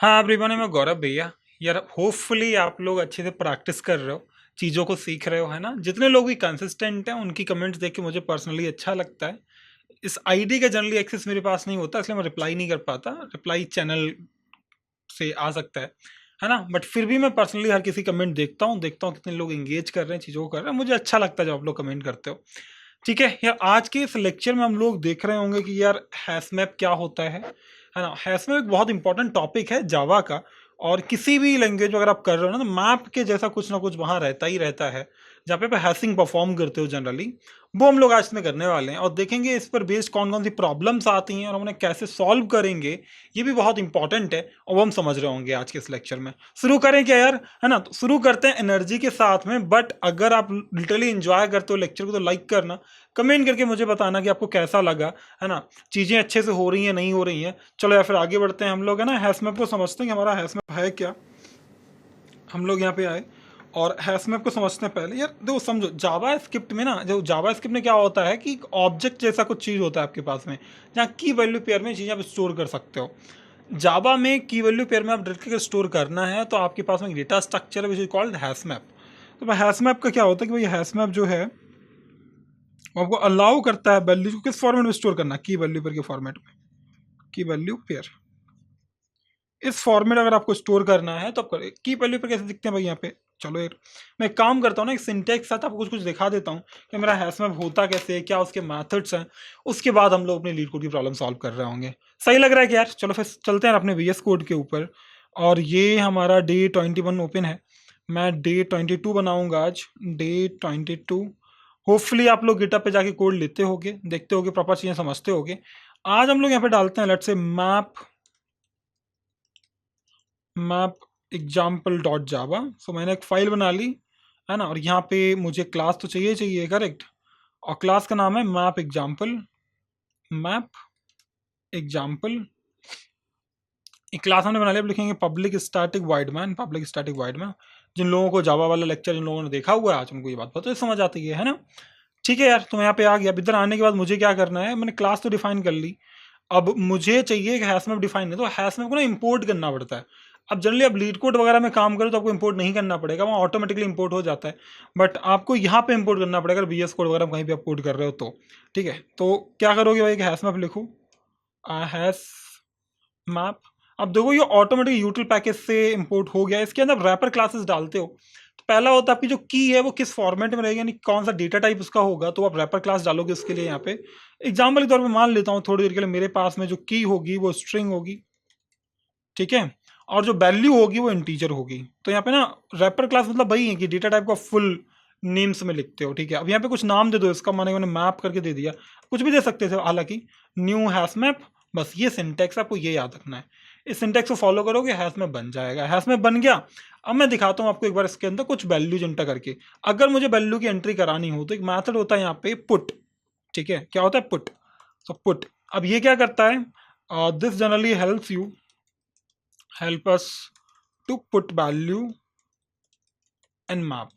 हाँ एवरीवन, मैं गौरव भैया। यार होपफुली आप लोग अच्छे से प्रैक्टिस कर रहे हो, चीज़ों को सीख रहे हो, है ना। जितने लोग भी कंसिस्टेंट हैं उनकी कमेंट्स देख के मुझे पर्सनली अच्छा लगता है। इस आईडी का जनरली एक्सेस मेरे पास नहीं होता, इसलिए मैं रिप्लाई नहीं कर पाता। रिप्लाई चैनल से आ सकता है ना। बट फिर भी मैं पर्सनली हर किसी कमेंट देखता हूँ कितने लोग एंगेज कर रहे हैं, चीज़ों को कर रहे हैं। मुझे अच्छा लगता है जब आप लोग कमेंट करते हो। ठीक है यार, आज के इस लेक्चर में हम लोग देख रहे होंगे कि यार हैश मैप क्या होता है ना। हैश मैप एक बहुत इंपॉर्टेंट टॉपिक है जावा का। और किसी भी लैंग्वेज अगर आप कर रहे हो ना, तो मैप के जैसा कुछ ना कुछ वहाँ रहता ही रहता है, जहाँ पे आप हैशिंग परफॉर्म करते हो जनरली। वो हम लोग आज में करने वाले हैं और देखेंगे इस पर बेस्ड कौन कौन सी प्रॉब्लम्स आती हैं और हम उन्हें कैसे सॉल्व करेंगे। ये भी बहुत इंपॉर्टेंट है और वो हम समझ रहे होंगे आज के इस लेक्चर में। शुरू करें क्या यार, है ना। तो शुरू करते हैं एनर्जी के साथ में। बट अगर आप लिटरली इंजॉय करते हो लेक्चर को तो लाइक करना, कमेंट करके मुझे बताना कि आपको कैसा लगा, है ना। चीज़ें अच्छे से हो रही हैं नहीं हो रही हैं। चलो या फिर आगे बढ़ते हैं हम लोग, है ना। हैश मैप को समझते हैं कि हमारा हैश मैप है क्या। हम लोग यहाँ पे आए और हैश मैप को समझते हैं। पहले यार देखो, समझो जावा स्क्रिप्ट में ना, जो जावा स्क्रिप्ट में क्या होता है कि ऑब्जेक्ट जैसा कुछ चीज़ होता है आपके पास में, जहाँ की वैल्यू पेयर में चीज़ें आप स्टोर कर सकते हो। जावा में की वैल्यू पेयर में आप डायरेक्टली स्टोर करना है तो आपके पास में एक डेटा स्ट्रक्चर है which is called hash map. तो हैश मैप का क्या होता है कि भाई हैश मैप जो है वो आपको अलाउ करता है वैल्यू को किस फॉर्मेट में स्टोर करना, की वैल्यू पेयर के फॉर्मेट में। की वैल्यू पेयर इस फॉर्मेट अगर आपको स्टोर करना है तो आप करें। की वैल्यू पेयर कैसे दिखते हैं भाई यहाँ पे। चलो एक मैं एक काम करता हूँ ना, एक सिंटेक्स साथ आपको कुछ कुछ दिखा देता हूँ कि मेरा हैश मैप होता कैसे है, क्या उसके मेथड्स हैं। उसके बाद हम लोग अपनी लीड कोड की प्रॉब्लम सॉल्व कर रहे होंगे। सही लग रहा है कि यार। चलो फिर चलते हैं अपने वीएस कोड के ऊपर। और ये हमारा डे 21 ओपन है। मैं डे 22 बनाऊंगा आज। डे 22। होपफुली आप लोग गिटअप पे जाके कोड लेते होगे, देखते होगे, प्रॉपर चीज़ें समझते होगे। आज हम लोग यहाँ पे डालते हैं let's see map map example dot Java. So मैंने एक फाइल बना ली, है ना। और यहाँ पे मुझे क्लास तो चाहिए चाहिए, करेक्ट। और क्लास का नाम है मैप एग्जाम्पल। मैप एग्जाम्पल एक क्लास हमने बना लिया। अब लिखेंगे public static void main. Public static void main. जिन लोगों को जावा वाला लेक्चर जिन लोगों ने देखा हुआ है आज उनको ये बात पता समझ आती है ना। ठीक है यार, तो मैं यहाँ पे आ गया। अब इधर आने के बाद मुझे क्या करना है, मैंने क्लास तो डिफाइन कर ली। अब मुझे चाहिए कि हैश मैप डिफाइन है, तो हैश मैप को ना इंपोर्ट करना पड़ता है। अब जनरली अब लीड कोड वगैरह में काम करो तो आपको इंपोर्ट नहीं करना पड़ेगा, वहाँ ऑटोमेटिकली इंपोर्ट हो जाता है। बट आपको यहाँ पे इंपोर्ट करना पड़ेगा अगर VS कोड वगैरह कहीं पे आप कोड कर रहे हो तो। ठीक है, तो क्या करोगे भाई, हैश मैप लिखो। Hash map. अब देखो ये ऑटोमेटिक यूटिल पैकेज से इंपोर्ट हो गया। इसके अंदर रैपर क्लासेस डालते हो तो पहला होता है आपकी जो की है वो किस फॉर्मेट में रहेगी, यानी कौन सा डेटा टाइप उसका होगा, तो आप रैपर क्लास डालोगे उसके लिए। यहाँ पे एग्जाम्पल के तौर पे मान लेता हूँ थोड़ी देर के लिए, मेरे पास में जो की होगी वो स्ट्रिंग होगी, ठीक है। और जो वैल्यू होगी वो इंटीजर होगी। तो यहाँ पे ना रैपर क्लास मतलब वही है कि डेटा टाइप का फुल नेम्स में लिखते हो, ठीक है। अब यहाँ पे कुछ नाम दे दो इसका, मैंने मैप करके दे दिया। कुछ भी दे सकते थे हालांकि, न्यू हैश मैप। बस ये सिंटेक्स आपको ये याद रखना है। इस सिंटेक्स को फॉलो करोगे हैश मैप बन जाएगा। हैश मैप बन गया। अब मैं दिखाता हूँ आपको एक बार इसके अंदर कुछ वैल्यूज एंटर करके। अगर मुझे वैल्यू की एंट्री करानी हो तो एक मैथड होता है यहाँ पे पुट। ठीक है, क्या होता है पुट। तो पुट अब ये क्या करता है, this generally helps you help us to put value and map.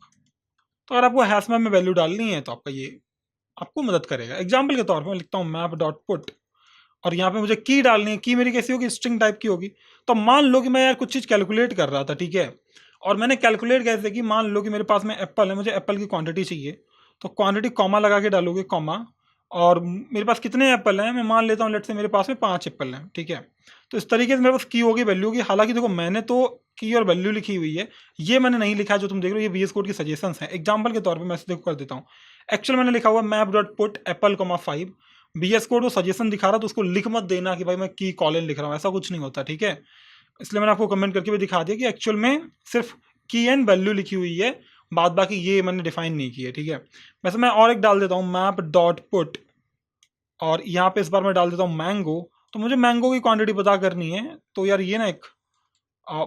तो अगर आपको हैश मैप में वैल्यू डालनी है तो आपका ये आपको मदद करेगा। एग्जाम्पल के तौर पर मैं लिखता हूँ मैप डॉट पुट। और यहाँ पे मुझे की डालनी है। की मेरी कैसी होगी, स्ट्रिंग टाइप की होगी। तो मान लो कि मैं यार कुछ चीज़ कैलकुलेट कर रहा था, ठीक है। और मैंने कैलकुलेट कैसे की, मान लो कि मेरे पास में एप्पल है, मुझे एप्पल की क्वांटिटी चाहिए। तो क्वांटिटी कॉमा लगा के डालोगे, कॉमा। और मेरे पास कितने एप्पल हैं, मैं मान लेता हूँ लेट से मेरे पास में 5 एप्पल हैं, ठीक है। तो इस तरीके से मेरे पास की होगी, वैल्यू होगी। हालांकि देखो मैंने तो की और वैल्यू लिखी हुई है, ये मैंने नहीं लिखा है जो तुम देख रहे हो। ये VS कोड की सजेशंस हैं। एग्जाम्पल के तौर पर मैं देखो कर देता हूँ। एक्चुअल मैंने लिखा हुआ map dot put Apple comma 5। VS code वो सजेशन दिखा रहा तो उसको लिख मत देना कि भाई मैं की कॉलन लिख रहा हूँ, ऐसा कुछ नहीं होता, ठीक है। इसलिए मैंने आपको कमेंट करके भी दिखा दिया कि एक्चुअल में सिर्फ की एंड वैल्यू लिखी हुई है, बाद बाकी ये मैंने डिफाइन नहीं की है, ठीक है। वैसे मैं और एक डाल देता हूँ मैप डॉट पुट। और यहाँ पे इस बार मैं डाल देता हूँ मैंगो। तो मुझे मैंगो की क्वांटिटी पता करनी है। तो यार ये ना एक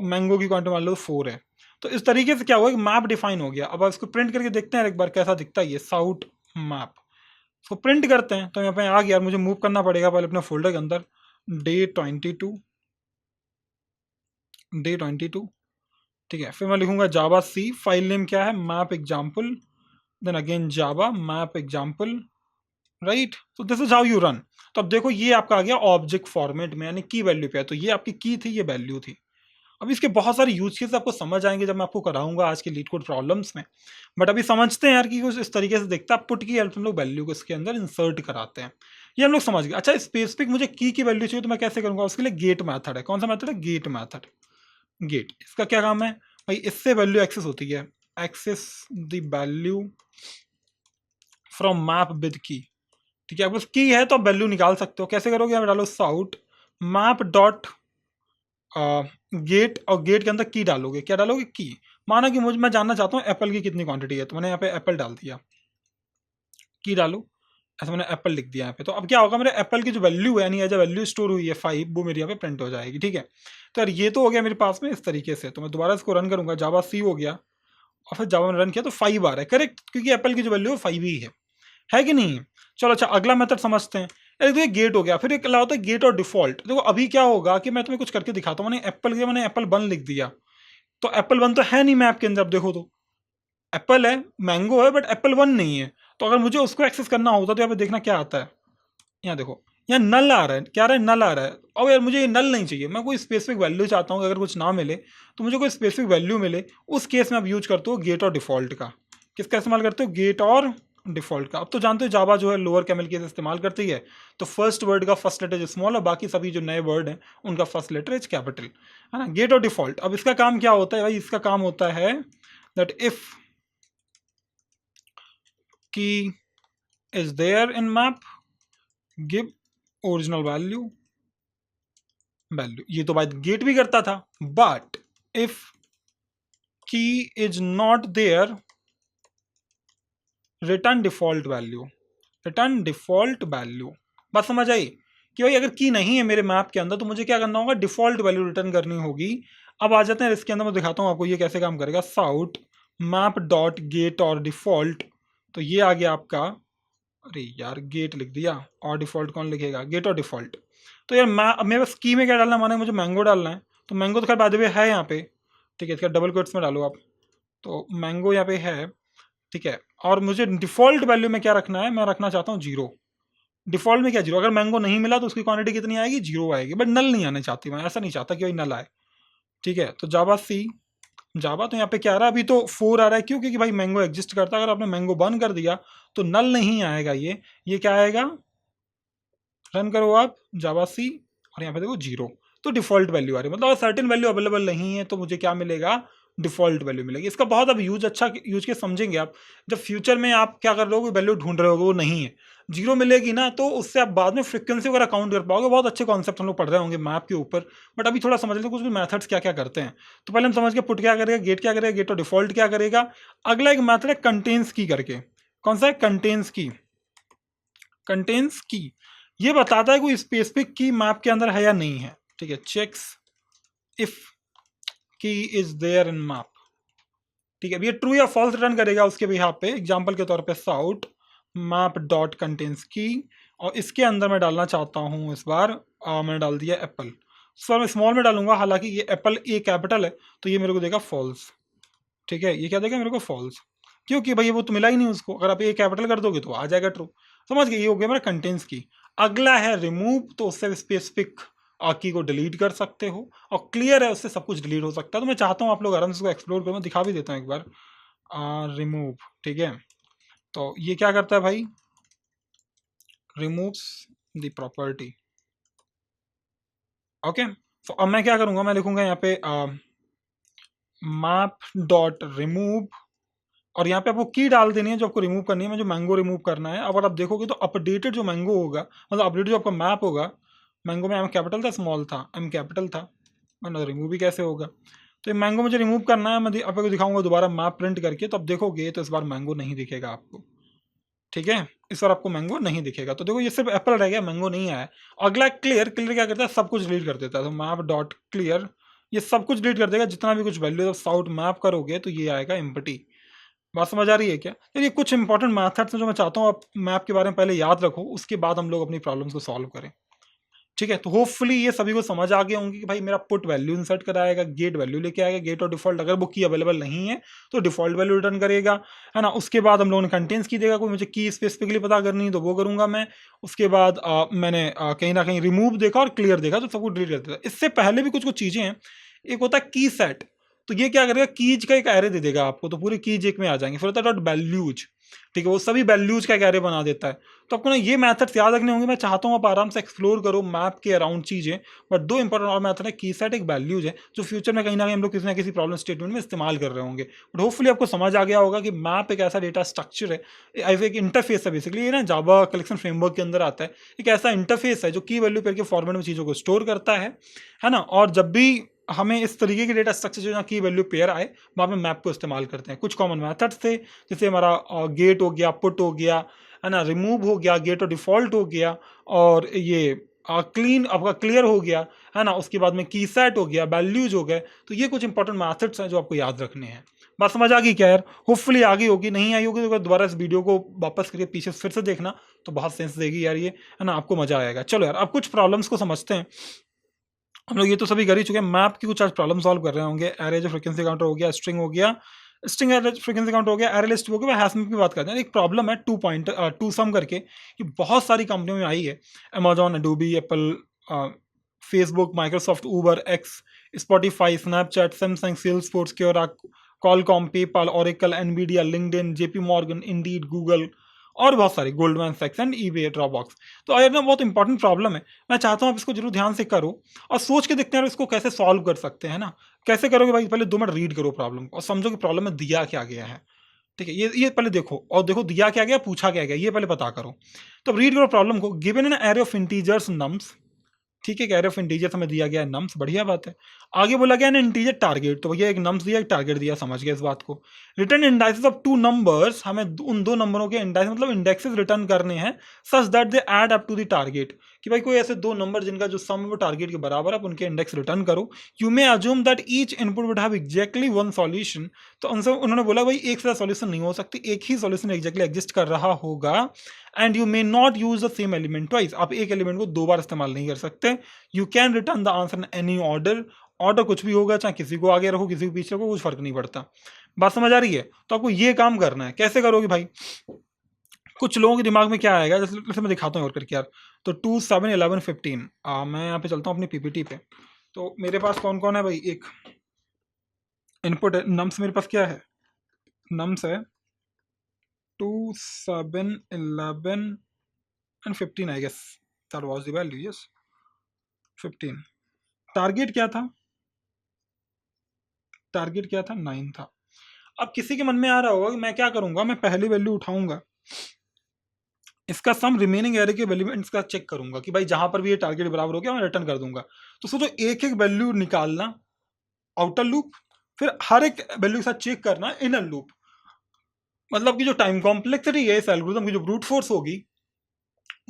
मैंगो की क्वांटिटी मान लो 4 है। तो इस तरीके से क्या हुआ कि मैप डिफाइन हो गया। अब इसको प्रिंट करके देखते हैं एक बार कैसा दिखता है ये साउट मैप। इसको प्रिंट करते हैं। तो यहाँ पे आ गया, मुझे मूव करना पड़ेगा पहले अपने फोल्डर के अंदर। डे 22 डे 22, ठीक है। फिर मैं लिखूंगा जावा सी। फाइल नेम क्या है, मैप एग्जाम्पल। देन अगेन जावा मैप एग्जाम्पल, राइट। तो this is how you run. तो अब देखो ये आपका आ गया ऑब्जेक्ट फॉर्मेट में, यानी की वैल्यू पे है। तो ये आपकी की थी, ये वैल्यू थी। अब इसके बहुत सारे यूज केस आपको समझ आएंगे जब मैं आपको कराऊंगा आज के लीड कोड प्रॉब्लम्स में, बट अभी समझते हैं यार कि कुछ इस तरीके से देखता है, पुट की हेल्प हम लोग वैल्यू को इसके अंदर इंसर्ट कराते हैं, ये हम लोग समझ गए। अच्छा, स्पेसिफिक मुझे की वैल्यू चाहिए तो मैं कैसे करूंगा, उसके लिए गेट मैथड है। कौन सा मैथड है? Gate method. गेट, इसका क्या काम है भाई, इससे वैल्यू एक्सेस होती है, access the value from map with key. ठीक है, अगर की है तो आप वैल्यू निकाल सकते हो। कैसे करोगे, आप डालो साउट मैप डॉट गेट, और गेट के अंदर की डालोगे। क्या डालोगे? की। माना कि मुझे, मैं जानना चाहता हूँ एप्पल की कितनी क्वांटिटी है, तो मैंने यहाँ पे एप्पल डाल दिया, की डालो, ऐसा मैंने एप्पल लिख दिया यहाँ पे। तो अब क्या होगा, मेरे एप्पल की जो वैल्यू है, यानी एज वैल्यू स्टोर हुई है 5, वो मेरे यहाँ पे प्रिंट हो जाएगी। ठीक है, तो यार ये तो हो गया मेरे पास में इस तरीके से। तो मैं दोबारा इसको रन करूंगा, जावा सी हो गया, और फिर जावा में रन किया तो 5 आ रहा है, करेक्ट, क्योंकि एप्पल की जो वैल्यू है 5 ही है कि नहीं? चलो अच्छा, अगला मेथड समझते हैं। एक तो ये गेट हो गया, फिर एक होता है गेट और डिफॉल्ट। देखो अभी क्या होगा कि मैं तुम्हें कुछ करके दिखाता हूँ। मैंने एप्पल 1 लिख दिया, तो एप्पल 1 तो है नहीं मैप के अंदर। अब देखो तो एप्पल है, मैंगो है, बट एप्पल 1 नहीं है। तो अगर मुझे उसको एक्सेस करना होता तो यहाँ पे देखना क्या आता है, यहाँ देखो, यहाँ नल आ रहा है। क्या आ रहा है? नल आ रहा है। अब यार मुझे ये नल नहीं चाहिए, मैं कोई स्पेसिफिक वैल्यू चाहता हूँ कि अगर कुछ ना मिले तो मुझे कोई स्पेसिफिक वैल्यू मिले। उस केस में आप यूज करते हो गेट और डिफॉल्ट का। किसका इस्तेमाल करते हो? गेट और डिफॉल्ट का। अब तो जानते हो जावा जो है लोअर कैमल केस इस्तेमाल करती है, तो फर्स्ट वर्ड का फर्स्ट लेटर स्मॉल और बाकी सभी जो नए वर्ड हैं उनका फर्स्ट लेटर इज कैपिटल, है ना? गेट और डिफॉल्ट। अब इसका काम क्या होता है भाई? इसका काम होता है that if key is there in map give original value. ये तो बात गेट भी करता था, but if key is not there return default value. Return default value, बात समझ आई? कि भाई अगर की नहीं है मेरे मैप के अंदर तो मुझे क्या करना होगा? डिफॉल्ट वैल्यू रिटर्न करनी होगी। अब आ जाते हैं इसके अंदर, मैं दिखाता हूँ आपको ये कैसे काम करेगा। साउट मैप डॉट गेट और डिफॉल्ट, तो ये आ गया आपका, अरे यार गेट लिख दिया और डिफॉल्ट कौन लिखेगा? गेट और डिफॉल्ट। तो यार मैं, अब मेरे पास की में क्या डालना है, माने मुझे मैंगो डालना है, तो मैंगो तो खैर बाय द वे है यहाँ पे। ठीक है, इसका डबल कोट्स में डालो आप, तो मैंगो यहाँ पे है। ठीक है, और मुझे डिफॉल्ट वैल्यू में क्या रखना है? मैं रखना चाहता हूँ 0। डिफॉल्ट में क्या 0? अगर मैंगो नहीं मिला तो उसकी क्वांटिटी कितनी आएगी? 0 आएगी, बट नल नहीं आने चाहती, मैं ऐसा नहीं चाहता कि भाई नल आए। ठीक है, तो जावा सी, जावा तो यहाँ पे क्या आ रहा है? अभी तो 4 आ रहा है, क्यों? क्योंकि भाई मैंगो एग्जिस्ट करता है। अगर आपने मैंगो बंद कर दिया तो नल नहीं आएगा। ये क्या आएगा? रन करो आप जावा सी, और यहाँ पे देखो 0, तो डिफॉल्ट वैल्यू आ रही है। मतलब सर्टेन वैल्यू अवेलेबल नहीं है तो मुझे क्या मिलेगा? डिफॉल्ट वैल्यू मिलेगी। इसका बहुत अब यूज, अच्छा यूज के समझेंगे आप जब फ्यूचर में आप क्या कर रहे हो, वैल्यू ढूंढ रहे हो, वो नहीं है, 0 मिलेगी ना, तो उससे आप बाद में फ्रिक्वेंसी वगैरह काउंट कर पाओगे। बहुत अच्छे कॉन्सेप्ट हम लोग पढ़ रहे होंगे मैप के ऊपर, बट अभी थोड़ा समझ लेते हैं कुछ भी मैथड्स क्या क्या करते हैं। तो पहले हम समझ के पुट क्या करेगा, गेट क्या करेगा, गेट और डिफॉल्ट क्या करेगा। अगला एक मैथड है कंटेन्स की करके। कौन सा है? कंटेन्स की। कंटेन्स की ये बताता है कोई स्पेसिफिक की मैप के अंदर है या नहीं है। ठीक है, checks if key is there in map. ठीक है, अब ये ट्रू या फॉल्स रिटर्न करेगा उसके भी यहाँ पे। एग्जांपल के तौर पे साउट मैप डॉट कंटेन्स की, और इसके अंदर मैं डालना चाहता हूँ इस बार मैंने डाल दिया एप्पल। इस बार मैं स्मॉल में डालूंगा, हालांकि ये एप्पल ए कैपिटल है, तो ये मेरे को देगा फॉल्स। ठीक है, ये क्या देगा मेरे को? फॉल्स, क्योंकि भाई वो तो मिला ही नहीं उसको। अगर आप ए कैपिटल कर दोगे तो आ जाएगा ट्रू। समझ गए? ये हो गया मेरा कंटेंट्स की। अगला है रिमूव, तो उससे स्पेसिफिक की को डिलीट कर सकते हो, और क्लियर है उससे सब कुछ डिलीट हो सकता है। तो मैं चाहता हूँ आप लोग आराम से इसको एक्सप्लोर करो, मैं दिखा भी देता हूँ एक बार। रिमूव, ठीक है, तो ये क्या करता है भाई? Removes the property. ओके, तो अब मैं क्या करूँगा, मैं लिखूंगा यहाँ पे मैप डॉट रिमूव, और यहाँ पे आपको की डाल देनी है जो आपको रिमूव करनी है। मैं जो मैंगो रिमूव करना है, अगर आप देखोगे तो अपडेटेड जो मैंगो होगा, मतलब अपडेटेड जो आपका मैप होगा, मैंगो में एम कैपिटल था स्मॉल था, एम कैपिटल था, मतलब रिमूव भी कैसे होगा? तो ये मैंगो मुझे रिमूव करना है। मैं आपको दिखाऊंगा दोबारा मैप प्रिंट करके, तो आप देखोगे तो इस बार मैंगो नहीं दिखेगा आपको। ठीक है, इस बार आपको मैंगो नहीं दिखेगा। तो देखो ये सिर्फ एप्पल रह गया, मैंगो नहीं आया। अगला क्लियर, क्लियर क्या करता है? सब कुछ डिलीट कर देता है। तो मैप डॉट क्लियर ये सब कुछ डिलीट कर देगा, जितना भी कुछ वैल्यू साउट मैप करोगे तो ये आएगा एम्प्टी। बात समझ आ रही है क्या? तो ये कुछ इंपॉर्टेंट मैथड्स हैं जो मैं चाहता हूँ आप मैप के बारे में पहले याद रखो, उसके बाद हम लोग अपनी प्रॉब्लम्स को सॉल्व करें। ठीक है, तो होपफुली ये सभी को समझ आ गए होंगे कि भाई मेरा पुट वैल्यू इंसर्ट कराएगा, गेट वैल्यू लेके आएगा, गेट और डिफॉल्ट अगर वो की अवेलेबल नहीं है तो डिफॉल्ट वैल्यू रिटर्न करेगा, है ना। उसके बाद हम लोगों ने कंटेंट्स की देगा, कोई मुझे की स्पेसिफिकली पता करनी है तो वो करूंगा मैं। उसके बाद मैंने कहीं ना कहीं रिमूव देखा और क्लियर देखा, तो सब कुछ डिलीट कर देता। इससे पहले भी कुछ कुछ चीज़ें हैं। एक होता है की सेट, तो ये क्या करेगा, कीज का एक एरे दे देगा आपको, तो पूरे कीज एक में आ जाएंगे। फिर होता है डॉट वैल्यूज, ठीक है, वो सभी वैल्यूज का एक एरे बना देता है। तो आपको ना ये मेथड्स याद रखने होंगे। मैं चाहता हूँ आप आराम से एक्सप्लोर करो मैप के अराउंड चीजें। बट दो इंपॉर्टेंट और मेथड है, की सेट, एक वैल्यूज है, जो फ्यूचर में कहीं ना कहीं हम लोग किसी ना किसी प्रॉब्लम स्टेटमेंट में इस्तेमाल कर रहे होंगे। बट होपफुली आपको समझ आ गया होगा कि मैप एक ऐसा डेटा स्ट्रक्चर है, एक इंटरफेस है बेसिकली। ये ना जावा कलेक्शन फ्रेमवर्क के अंदर आता है। एक ऐसा इंटरफेस है जो की वैल्यू पेयर के फॉर्मेट में चीज़ों को स्टोर करता है ना। और जब भी हमें इस तरीके के डेटा स्ट्रक्चर जो की वैल्यू पेयर आए, वहाँ पे मैप को इस्तेमाल करते हैं। कुछ कॉमन मेथड्स थे, जैसे हमारा गेट हो गया, पुट हो गया, है ना, रिमूव हो गया, गेट और डिफॉल्ट हो गया, और ये क्लीन आपका क्लियर हो गया, है ना। उसके बाद में की सेट हो गया, वैल्यूज हो गए। तो ये कुछ इंपॉर्टेंट मेथड्स हैं जो आपको याद रखने हैं। बात समझ आ गई क्या यार? होपफुली आ गई होगी। नहीं आई होगी तो दोबारा इस वीडियो को वापस करके पीछे फिर से देखना, तो बहुत सेंस देगी यार ये, है ना, आपको मजा आएगा। चलो यार, अब कुछ प्रॉब्लम्स को समझते हैं। हम लोग ये तो सभी कर ही चुके हैं, मैप की कुछ आज प्रॉब्लम सॉल्व कर रहे होंगे। एरे जो फ्रीक्वेंसी काउंटर हो गया, स्ट्रिंग हो गया, स्ट्रिंग एरे फ्रीक्वेंसी काउंटर हो गया, एरे लिस्ट हो गया, हैश मैप की बात करते हैं। एक प्रॉब्लम है टू सम करके, कि बहुत सारी कंपनियों में आई है, Amazon, Adobe, Apple, Facebook, Microsoft, Uber, X, Spotify, Snapchat, Samsung, Salesforce, Quora, Qualcomm, PayPal, Oracle, Nvidia, LinkedIn, JP Morgan, Indeed, Google, और बहुत सारी, गोल्डमैन सैक्स एंड ईबे, ड्रॉपबॉक्स। तो यार ना बहुत इंपॉर्टेंट प्रॉब्लम है। मैं चाहता हूँ आप इसको जरूर ध्यान से करो और सोच के देखते हैं इसको कैसे सॉल्व कर सकते हैं ना। कैसे करोगे भाई? पहले 2 मिनट रीड करो प्रॉब्लम को और समझो कि प्रॉब्लम में दिया क्या गया है। ठीक है, ये पहले देखो, और देखो दिया क्या गया, पूछा क्या गया, ये पहले पता करो। तो रीड करो प्रॉब्लम को। Given an array of integers nums, ठीक है, एरे ऑफ इंटीजर्स हमें दिया गया है नम्स, बढ़िया बात है। आगे बोला गया ना इंटीजर टारगेट, तो भैया एक नम्स दिया, एक टारगेट दिया, समझ गया इस बात को। रिटर्न इंडाइसेस ऑफ 2 नंबर्स, हमें उन 2 नंबरों के इंडाइस मतलब इंडेक्सेस रिटर्न करने हैं, such that they add up to the target, कि भाई कोई ऐसे 2 नंबर जिनका जो सम वो टारगेट के बराबर है, उनके इंडेक्स रिटर्न करो। You may assume that each input would have exactly 1 solution, तो उनसे उन्होंने बोला भाई एक से ज्यादा सॉल्यूशन नहीं हो सकती, एक ही सॉल्यूशन एग्जैक्टली एग्जिस्ट कर रहा होगा। And you may not use the same element twice, आप एक एलिमेंट को 2 बार इस्तेमाल नहीं कर सकते। You can return the answer in any order, order कुछ भी होगा, चाहे किसी को आगे रखो किसी को पीछे रखो, कुछ फर्क नहीं पड़ता। बात समझ आ रही है? तो आपको ये काम करना है। कैसे करोगे भाई? कुछ लोगों के दिमाग में क्या आएगा, जैसे मैं दिखाता हूँ और करके यार। तो 2, 7, 11, 15, मैं यहाँ पे चलता हूँ अपनी पीपीटी पे। तो मेरे पास कौन कौन है भाई? एक इनपुट है नम्स, मेरे पास क्या है? नम्स है 2, 7, 11 and 15, I guess that was the value, yes 15। Target क्या था? टारगेट क्या था? 9 था। अब किसी के मन में आ रहा होगा कि मैं क्या करूंगा, मैं पहली वैल्यू उठाऊंगा, इसका सम रिमेनिंग एरे के एलिमेंट्स का चेक करूंगा कि भाई जहां पर भी ये टारगेट बराबर हो गया मैं रिटर्न कर दूंगा। तो सोचो एक एक वैल्यू निकालना आउटर लूप, फिर हर एक वैल्यू के साथ चेक करना इनर लूप। मतलब कि जो टाइम कॉम्प्लेक्सिटी है इस एल्गोरिथम की, जो ब्रूट फोर्स होगी,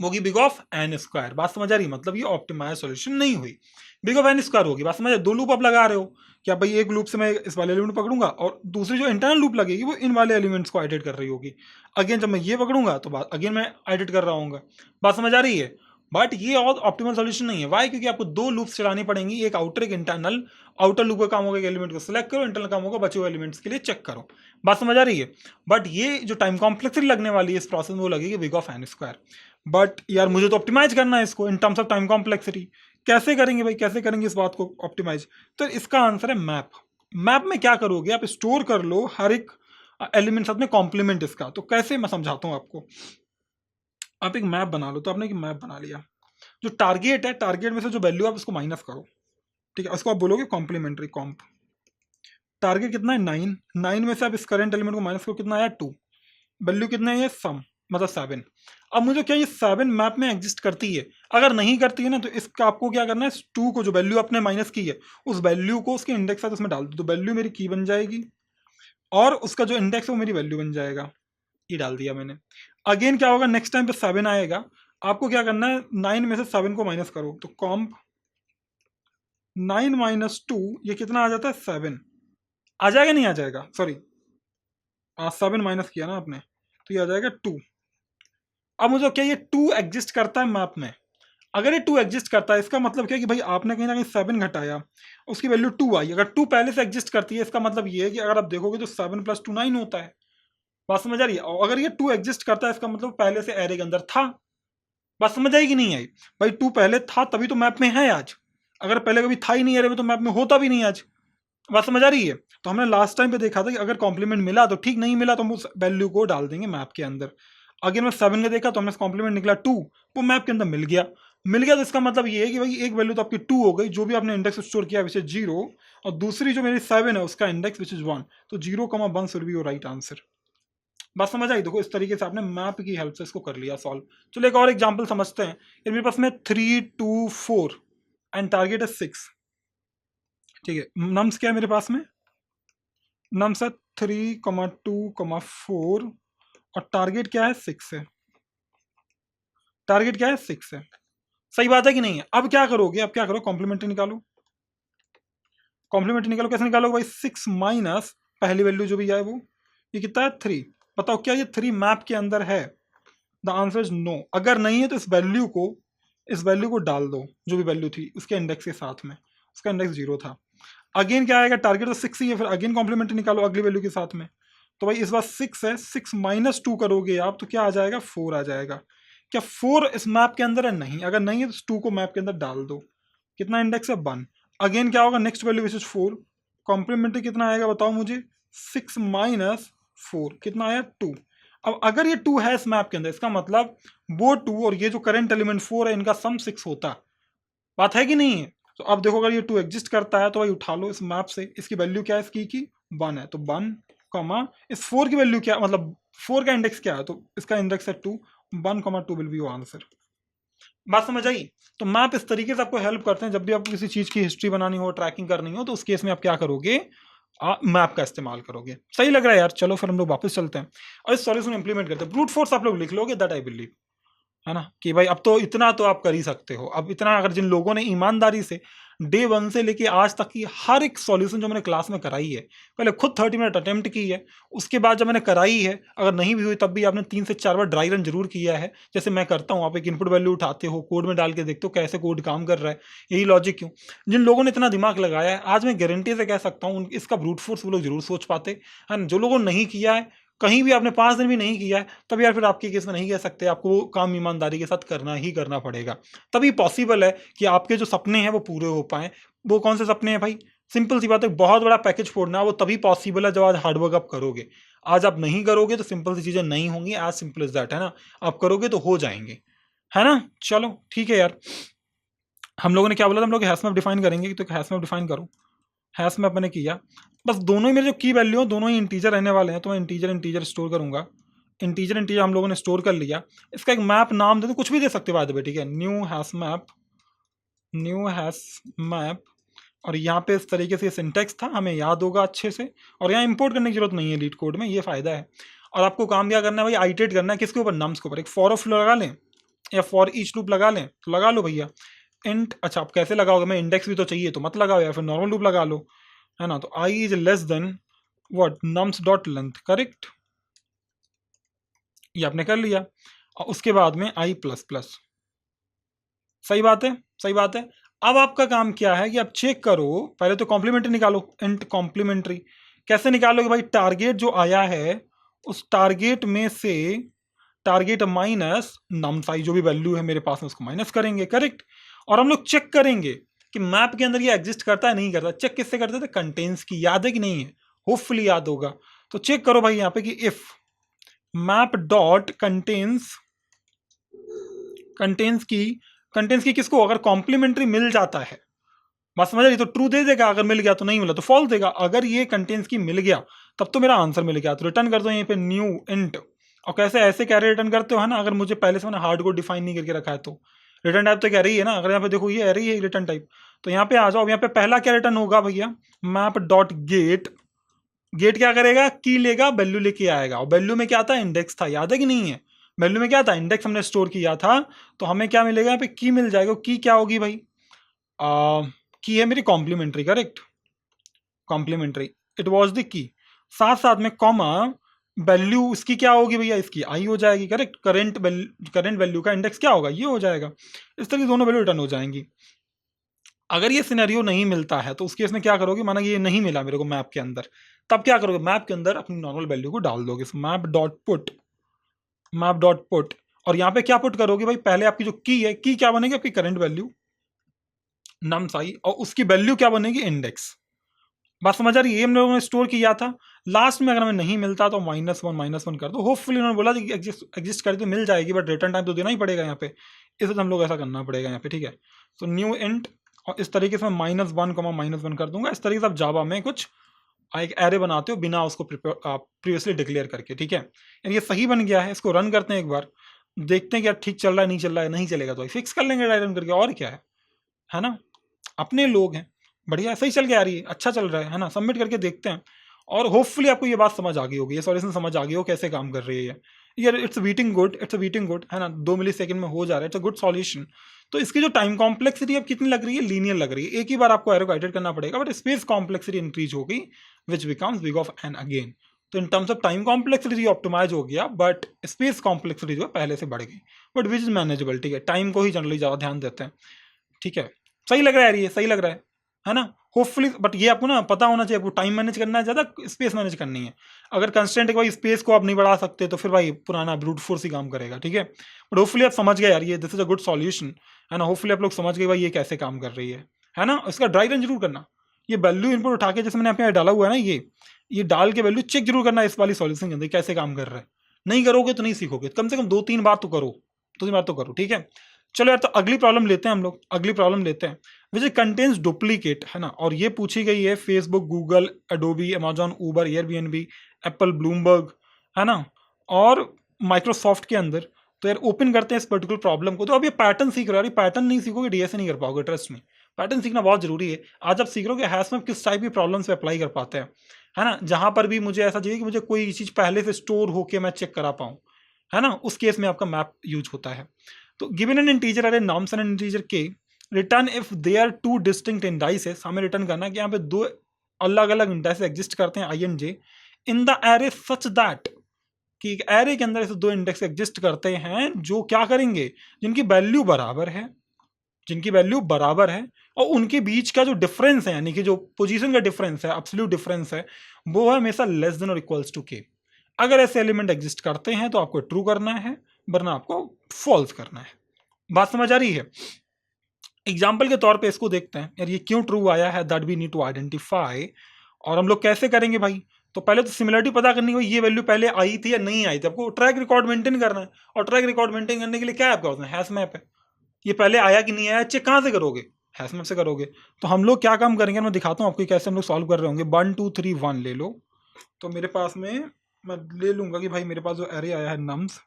वो होगी बिग ऑफ एन स्क्वायर। बात समझ आ रही? मतलब ये ऑप्टिमाइज सॉल्यूशन नहीं हुई, बिग ऑफ एन स्क्वायर होगी। बात समझ आ रही? 2 लूप आप लगा रहे हो कि भाई एक लूप से मैं इस वाले एलिमेंट पकड़ूंगा और दूसरी जो इंटरनल लूप लगेगी वो इन वाले एलिमेंट्स को एडिट कर रही होगी। अगेन जब मैं ये पकड़ूंगा तो बात अगेन मैं एडिट कर रहा हूँ। बात समझ आ रही है? बट ये और ऑप्टिमल सॉल्यूशन नहीं है। वाई? क्योंकि आपको 2 लूप्स चलानी पड़ेंगी, एक आउटर एक इंटरनल। आउटर लूप का काम होगा एलिमेंट को सिलेक्ट करो, इंटरनल काम होगा बचे हुए एलिमेंट्स के लिए चेक करो। बात समझ आ रही है? बट ये जो टाइम कॉम्प्लेक्सिटी लगने वाली है इस प्रोसेस में वो लगेगी big of N square. But यार मुझे तो ऑप्टिमाइज करना है इसको in terms of time complexity. कैसे करेंगे भाई? कैसे करेंगे इस बात को ऑप्टिमाइज? तो इसका आंसर है मैप। मैप में क्या करोगे, आप स्टोर कर लो हर एक एलिमेंट साथ में कॉम्प्लीमेंट इसका। तो कैसे, मैं समझाता हूँ आपको। आप एक मैप बना लो। तो आपने एक मैप बना लिया, जो टारगेट है, टारगेट में से जो वैल्यू आप उसको माइनस करो, ठीक है, उसको आप बोलोगे कॉम्प्लीमेंट्री कॉम्प। टारगेट कितना है? 9। 9 में से आप इस करंट एलिमेंट को माइनस करो, कितना आया? 2। वैल्यू कितना है? ये सम, मतलब 7। अब मुझे क्या ये 7 मैप में एग्जिस्ट करती है? अगर नहीं करती है ना, तो इसका आपको क्या करना है, 2 को जो वैल्यू आपने माइनस की है उस वैल्यू को उसके इंडेक्स साथ उसमें डाल दो, तो वैल्यू मेरी की बन जाएगी और उसका जो इंडेक्स है वो मेरी वैल्यू बन जाएगा। ये डाल दिया मैंने। अगेन क्या होगा, नेक्स्ट टाइम पे 7 आएगा, आपको क्या करना है, 9 में से 7 को माइनस करो, तो कॉम्प 9 माइनस 2, ये कितना आ जाता है? 7 आ जाएगा। नहीं आ जाएगा, सॉरी 7 माइनस किया ना आपने, तो ये आ जाएगा 2। अब मुझे क्या ये 2 एग्जिस्ट करता है मैप में? अगर ये 2 एग्जिस्ट करता है, इसका मतलब क्या है कि भाई आपने कहीं ना कहीं 7 घटाया, उसकी वैल्यू 2 आई। अगर 2 पहले से एग्जिस्ट करती है, इसका मतलब ये है कि अगर आप देखोगे तो 7 + 2 9 होता है। बात समझ आ रही है? और अगर ये 2 एग्जिस्ट करता है, इसका मतलब पहले से एरे के अंदर था। बात समझ आएगी? नहीं आई? भाई 2 पहले था तभी तो मैप में है आज। अगर पहले कभी था ही नहीं अरे में तो मैप में होता भी नहीं आज। बात समझ आ रही है? तो हमने लास्ट टाइम पे देखा था कि अगर कॉम्प्लीमेंट मिला तो ठीक, नहीं मिला तो हम उस वैल्यू को डाल देंगे मैप के अंदर। अगर मैं 7 का देखा तो हमने कॉम्प्लीमेंट निकला 2, वो मैप के अंदर मिल गया। मिल गया तो इसका मतलब ये है कि भाई एक वैल्यू तो आपकी 2 हो गई, जो भी आपने इंडेक्स स्टोर किया विच इज 0, और दूसरी जो मेरी 7 है उसका इंडेक्स विच इज 1, तो 0, 1 should be your right answer. बात समझ आई? देखो इस तरीके से आपने मैप की हेल्प से इसको कर लिया सॉल्व। चलो एक और एग्जांपल समझते हैं। ये मेरे पास में 3, 2, 4 एंड टारगेट है 6। ठीक है, नम्स क्या है मेरे पास में? नम्स है 3, 2, 4 और टारगेट क्या है? 6 है। टारगेट क्या है? 6 है। सही बात है कि नहीं है? अब क्या करोगे? अब क्या करो, कॉम्प्लीमेंट्री निकालो। कॉम्प्लीमेंट्री निकालो, कैसे निकालोगे भाई? 6 माइनस पहली वैल्यू जो भी है वो, ये कितना है? 3। बताओ क्या ये 3 मैप के अंदर है? The answer is no. अगर नहीं है तो इस वैल्यू को डाल दो, जो भी वैल्यू थी उसके इंडेक्स के साथ में। उसका इंडेक्स 0 था। अगेन क्या आएगा? टारगेट तो 6 ही है, फिर अगेन कॉम्प्लीमेंट्री निकालो अगली वैल्यू के साथ में। तो भाई इस बार 6 है, 6 माइनस 2 करोगे आप तो क्या आ जाएगा? 4 आ जाएगा। क्या 4 इस मैप के अंदर है? नहीं। अगर नहीं है तो 2 को मैप के अंदर डाल दो। कितना इंडेक्स है? 1। अगेन क्या होगा? Next value which is 4। Complementary कितना आएगा बताओ मुझे? 6 माइनस 4 कितना आया? 2। अब अगर ये 2 है इस मैप के अंदर, इसका मतलब वो 2 और ये जो करंट एलिमेंट 4 है इनका सम 6 होता। बात है कि नहीं है? तो अब देखो अगर ये 2 एग्जिस्ट करता है तो भाई उठा लो इस मैप से। इसकी वैल्यू क्या है इसकी की? 1 है, तो 1 कॉमा इस 4 की वैल्यू क्या, मतलब 4 का इंडेक्स क्या है? तो इसका इंडेक्स है 2। 1, 2 विल बी योर आंसर। बात समझ आई? तो मैप इस तरीके से आपको हेल्प करते हैं। जब भी आपको किसी चीज की हिस्ट्री बनानी हो, ट्रैकिंग करनी हो, तो उस केस में आप क्या करोगे? मैप का इस्तेमाल करोगे। सही लग रहा है यार? चलो फिर हम लोग वापस चलते हैं और इस सॉल्यूशन इंप्लीमेंट करते हैं। ब्रूट फोर्स आप लोग लिख लोगे, दैट आई बिलीव, है ना, कि भाई अब तो इतना तो आप कर ही सकते हो। अब इतना अगर जिन लोगों ने ईमानदारी से डे 1 से लेके आज तक की हर एक सॉल्यूशन जो मैंने क्लास में कराई है, पहले खुद 30 मिनट अटेम्प्ट की है, उसके बाद जब मैंने कराई है, अगर नहीं भी हुई तब भी आपने 3 से 4 बार ड्राई रन जरूर किया है, जैसे मैं करता हूँ। आप एक इनपुट वैल्यू उठाते हो, कोड में डाल के देखते हो कैसे कोड काम कर रहा है, यही लॉजिक क्यों। जिन लोगों ने इतना दिमाग लगाया है, आज मैं गारंटी से कह सकता हूँ इसका ब्रूट फोर्स वो लोग जरूर सोच पाते हैं। जो लोगों ने नहीं किया है, कहीं भी आपने 5 दिन भी नहीं किया है, तब यार फिर आपके केस में नहीं कह सकते, आपको वो काम ईमानदारी के साथ करना ही करना पड़ेगा। तभी पॉसिबल है कि आपके जो सपने हैं वो पूरे हो पाए। वो कौन से सपने हैं भाई? सिंपल सी बात है, बहुत बड़ा पैकेज फोड़ना, वो तभी पॉसिबल है जब आज हार्डवर्क आप करोगे। आज आप नहीं करोगे तो सिंपल सी चीजें नहीं होंगी, एज सिंपल इज दैट, है ना। आप करोगे तो हो जाएंगे, है ना। चलो ठीक है यार, हम लोगों ने क्या बोला था? हम लोग हैश मैप डिफाइन करेंगे, तो हैश मैप डिफाइन करो। हैश मैप मैंने किया। बस दोनों ही मेरे जो की वैल्यू है दोनों ही इंटीजर रहने वाले हैं, तो मैं इंटीजर इंटीजर स्टोर करूंगा। इंटीजर इंटीजर हम लोगों ने स्टोर कर लिया। इसका एक मैप नाम दे दो, कुछ भी दे सकते हो बाद में, ठीक है। New hash map, new hash map. और यहाँ पे इस तरीके से सिंटेक्स था, हमें याद होगा अच्छे से। और यहाँ इंपोर्ट करने की जरूरत नहीं है लीड कोड में, ये फायदा है। और आपको काम क्या करना है भाई? आइटरेट करना है किसके ऊपर? नम्स के ऊपर। एक फॉर ऑफ लगा लें या फॉर ईच लूप लगा लें, तो लगा लो भैया। इंट, अच्छा आप कैसे लगाओगे? मैं इंडेक्स भी तो चाहिए, तो मत लगाओ, या फिर नॉर्मल लूप लगा लो, है ना। तो I is less than what? Nums dot length, correct. ये आपने कर लिया। और उसके बाद में आई प्लस प्लस। सही बात है, सही बात है। अब आपका काम क्या है कि आप चेक करो, पहले तो कॉम्प्लीमेंट्री निकालो। इंट कॉम्प्लीमेंट्री कैसे निकालोगे भाई? टारगेट जो आया है उस टारगेट में से टारगेट माइनस नम साइज, जो भी वैल्यू है मेरे पास में उसको माइनस करेंगे, करेक्ट। और हम लोग चेक करेंगे कि मैप के अंदर ये एग्जिस्ट करता है नहीं करता। चेक किससे करते थे? कंटेंट्स की। याद है कि नहीं है? होपफुली याद होगा। तो चेक करो भाई यहाँ पे कि if map dot contains, contents की किसको? अगर कॉम्प्लीमेंट्री मिल जाता है, बात समझ रही? तो ट्रू दे देगा, अगर मिल गया तो नहीं मिला तो फॉल्स देगा। अगर ये कंटेंट्स की मिल गया तब तो मेरा आंसर मिल गया, तो रिटर्न कर दो यहीं पे न्यू इंट। और कैसे ऐसे कैरे रिटर्न करते हो, है ना। अगर मुझे पहले से मैंने हार्ड कोड डिफाइन नहीं करके रखा है तो रिटर्न टाइप तो कह रही है ना। अगर यहाँ पे देखो ये रही है रिटर्न टाइप, तो यहाँ पे आ जाओ। यहाँ पे पहला क्या रिटर्न होगा भैया? Map dot get. गेट क्या करेगा? की लेगा, वैल्यू लेके आएगा। और वैल्यू में क्या था? इंडेक्स था। याद है कि नहीं है? वैल्यू में क्या था? इंडेक्स हमने स्टोर किया था। तो हमें क्या मिलेगा? यहाँ पे की मिल जाएगा। की क्या होगी भाई? की है मेरी complementary, correct. Complementary, it was the key. साथ साथ में कॉमा वैल्यू इसकी क्या होगी भैया? इसकी आई हो जाएगी, करेक्ट। करंट वैल्यू का इंडेक्स क्या होगा? ये हो जाएगा। इस तरह की दोनों वैल्यू रिटर्न हो जाएंगी। अगर ये सिनेरियो नहीं मिलता है तो उस केस में क्या करोगे? माना ये नहीं मिला मेरे को मैप के अंदर, तब क्या करोगे? मैप के अंदर अपनी नॉर्मल वैल्यू को डाल दोगे। Map dot put, map dot put. और यहाँ पे क्या पुट करोगे भाई? पहले आपकी जो की है, की क्या बनेगी? आपकी करंट वैल्यू, नम्स आई और उसकी वैल्यू क्या बनेगी, इंडेक्स। बात समझ आ रही है, ये हम लोगों ने स्टोर किया था। लास्ट में अगर हमें नहीं मिलता तो -1 कर दो। होपफुली उन्होंने बोला कि एग्जिस्ट करके मिल जाएगी, बट रिटर्न टाइम तो देना ही पड़ेगा यहाँ पे, इसे तो हम लोग ऐसा करना पड़ेगा यहाँ पे, ठीक है। तो न्यू इंट और इस तरीके से मैं -1, कर दूंगा। इस तरीके से आप जावा में कुछ एक एरे बनाते हो बिना उसको प्रीवियसली डिक्लेयर करके, ठीक है। यानी ये सही बन गया है, इसको रन करते हैं एक बार, देखते हैं कि यार ठीक चल रहा है, नहीं चल रहा है, नहीं चलेगा तो फिक्स कर लेंगे रन करके, और क्या है ना। अपने लोग हैं, बढ़िया सही चल गया यार, ये अच्छा चल रहा है ना। सबमिट करके देखते हैं और होपफुली आपको ये बात समझ आ गई होगी, ये सॉल्यूशन समझ आ गई हो कैसे काम कर रही है यार। इट्स बीटिंग गुड, है ना, 2 मिली सेकंड में हो जा रहा है, इट्स अ गुड सॉल्यूशन। तो इसकी जो टाइम कॉम्प्लेक्सिटी अब कितनी लग रही है, लीनियर लग रही है। एक ही बार आपको एरो को एडिट करना पड़ेगा, बट स्पेस कॉम्प्लेक्सिटी इंक्रीज हो गई, which becomes big of n again. तो in terms of time complexity optimize हो गया, बट स्पेस कॉम्प्लेक्सिटी जो है पहले से बढ़ गई, बट विच इज मैनेजेबल, ठीक है। टाइम को ही जनरली ज़्यादा ध्यान देते हैं, ठीक है। सही लग रहा है यार, ये सही लग रहा है ना। होपफुली, बट ये आपको ना पता होना चाहिए, आपको टाइम मैनेज करना है, ज़्यादा स्पेस मैनेज करनी है। अगर कंस्टेंट है भाई स्पेस को आप नहीं बढ़ा सकते तो फिर भाई पुराना ब्रूट फोर्स ही काम करेगा, ठीक है। बट होपफुली आप समझ गए यार, ये this is a good solution, है ना। होपफुली आप लोग समझ गए भाई ये कैसे काम कर रही है ना। इसका ड्राई रन जरूर करना, ये वैल्यू इनपुट उठा के जैसे मैंने यहाँ पे डाला हुआ है ना, ये डाल के वैल्यू चेक जरूर करना इस वाली सॉल्यूशन के अंदर कैसे काम कर रहा है। नहीं करोगे तो नहीं सीखोगे, कम से कम 2-3 बार तो करो, 2-3 बार तो करो, ठीक है। चलो यार, तो अगली प्रॉब्लम लेते हैं हम लोग, अगली प्रॉब्लम लेते हैं विच कंटेन्स डुप्लीकेट, है ना। और ये पूछी गई है फेसबुक, गूगल, एडोबी, अमेजॉन, उबर, एयरबीएनबी, एप्पल, ब्लूमबर्ग, है ना, और माइक्रोसॉफ्ट के अंदर। तो यार ओपन करते हैं इस पर्टिकुलर प्रॉब्लम को। तो अब ये पैटर्न सीख रहे हो यार, पैटर्न नहीं सीखोगे डीएसए नहीं कर पाओगे, ट्रस्ट में। पैटर्न सीखना बहुत जरूरी है। आज आप सीख रहे हो कि हैश मैप किस टाइप की प्रॉब्लम से अप्लाई कर पाते हैं, है ना। जहां पर भी मुझे ऐसा चाहिए कि मुझे कोई चीज पहले से स्टोर होके मैं चेक करा पाऊँ, है ना, उस केस में आपका मैप यूज होता है। तो given an integer array nums and integer k return if they are two distinct indices, हमें रिटर्न करना है कि यहाँ पे दो अलग अलग इंडाइसेस एग्जिस्ट करते हैं I and J in the array such that, कि एक एरे के अंदर ऐसे दो इंडेक्स एग्जिस्ट करते हैं जो क्या करेंगे, जिनकी वैल्यू बराबर है, जिनकी वैल्यू बराबर है, और उनके बीच का जो डिफरेंस है, यानी कि जो पोजीशन का डिफरेंस है, एब्सोल्यूट डिफरेंस है, वो है हमेशा लेस देन और इक्वल्स टू के। अगर ऐसे एलिमेंट एग्जिस्ट करते हैं तो आपको ट्रू करना है, वरना आपको फॉल्स करना है। बात समझ आ रही है। एग्जाम्पल के तौर पे इसको देखते हैं यार, ये क्यों ट्रू आया है, that we need to identify. और हम लोग कैसे करेंगे भाई, तो पहले तो सिमिलरिटी पता करनी हो, ये वैल्यू पहले आई थी या नहीं आई थी। आपको ट्रैक रिकॉर्ड मेंटेन करना है, और ट्रैक रिकॉर्ड मेंटेन करने के लिए क्या है आपका, हैश मैप है। ये पहले आया कि नहीं आया चेक कहाँ से करोगे, हैश मैप से करोगे। तो हम लोग क्या काम करेंगे, मैं दिखाता हूँ आपको कैसे हम लोग सॉल्व कर रहे होंगे। 1 2 3 1 ले लो। तो मेरे पास में मैं ले लूंगा कि भाई मेरे पास जो एरे आया है नम्स,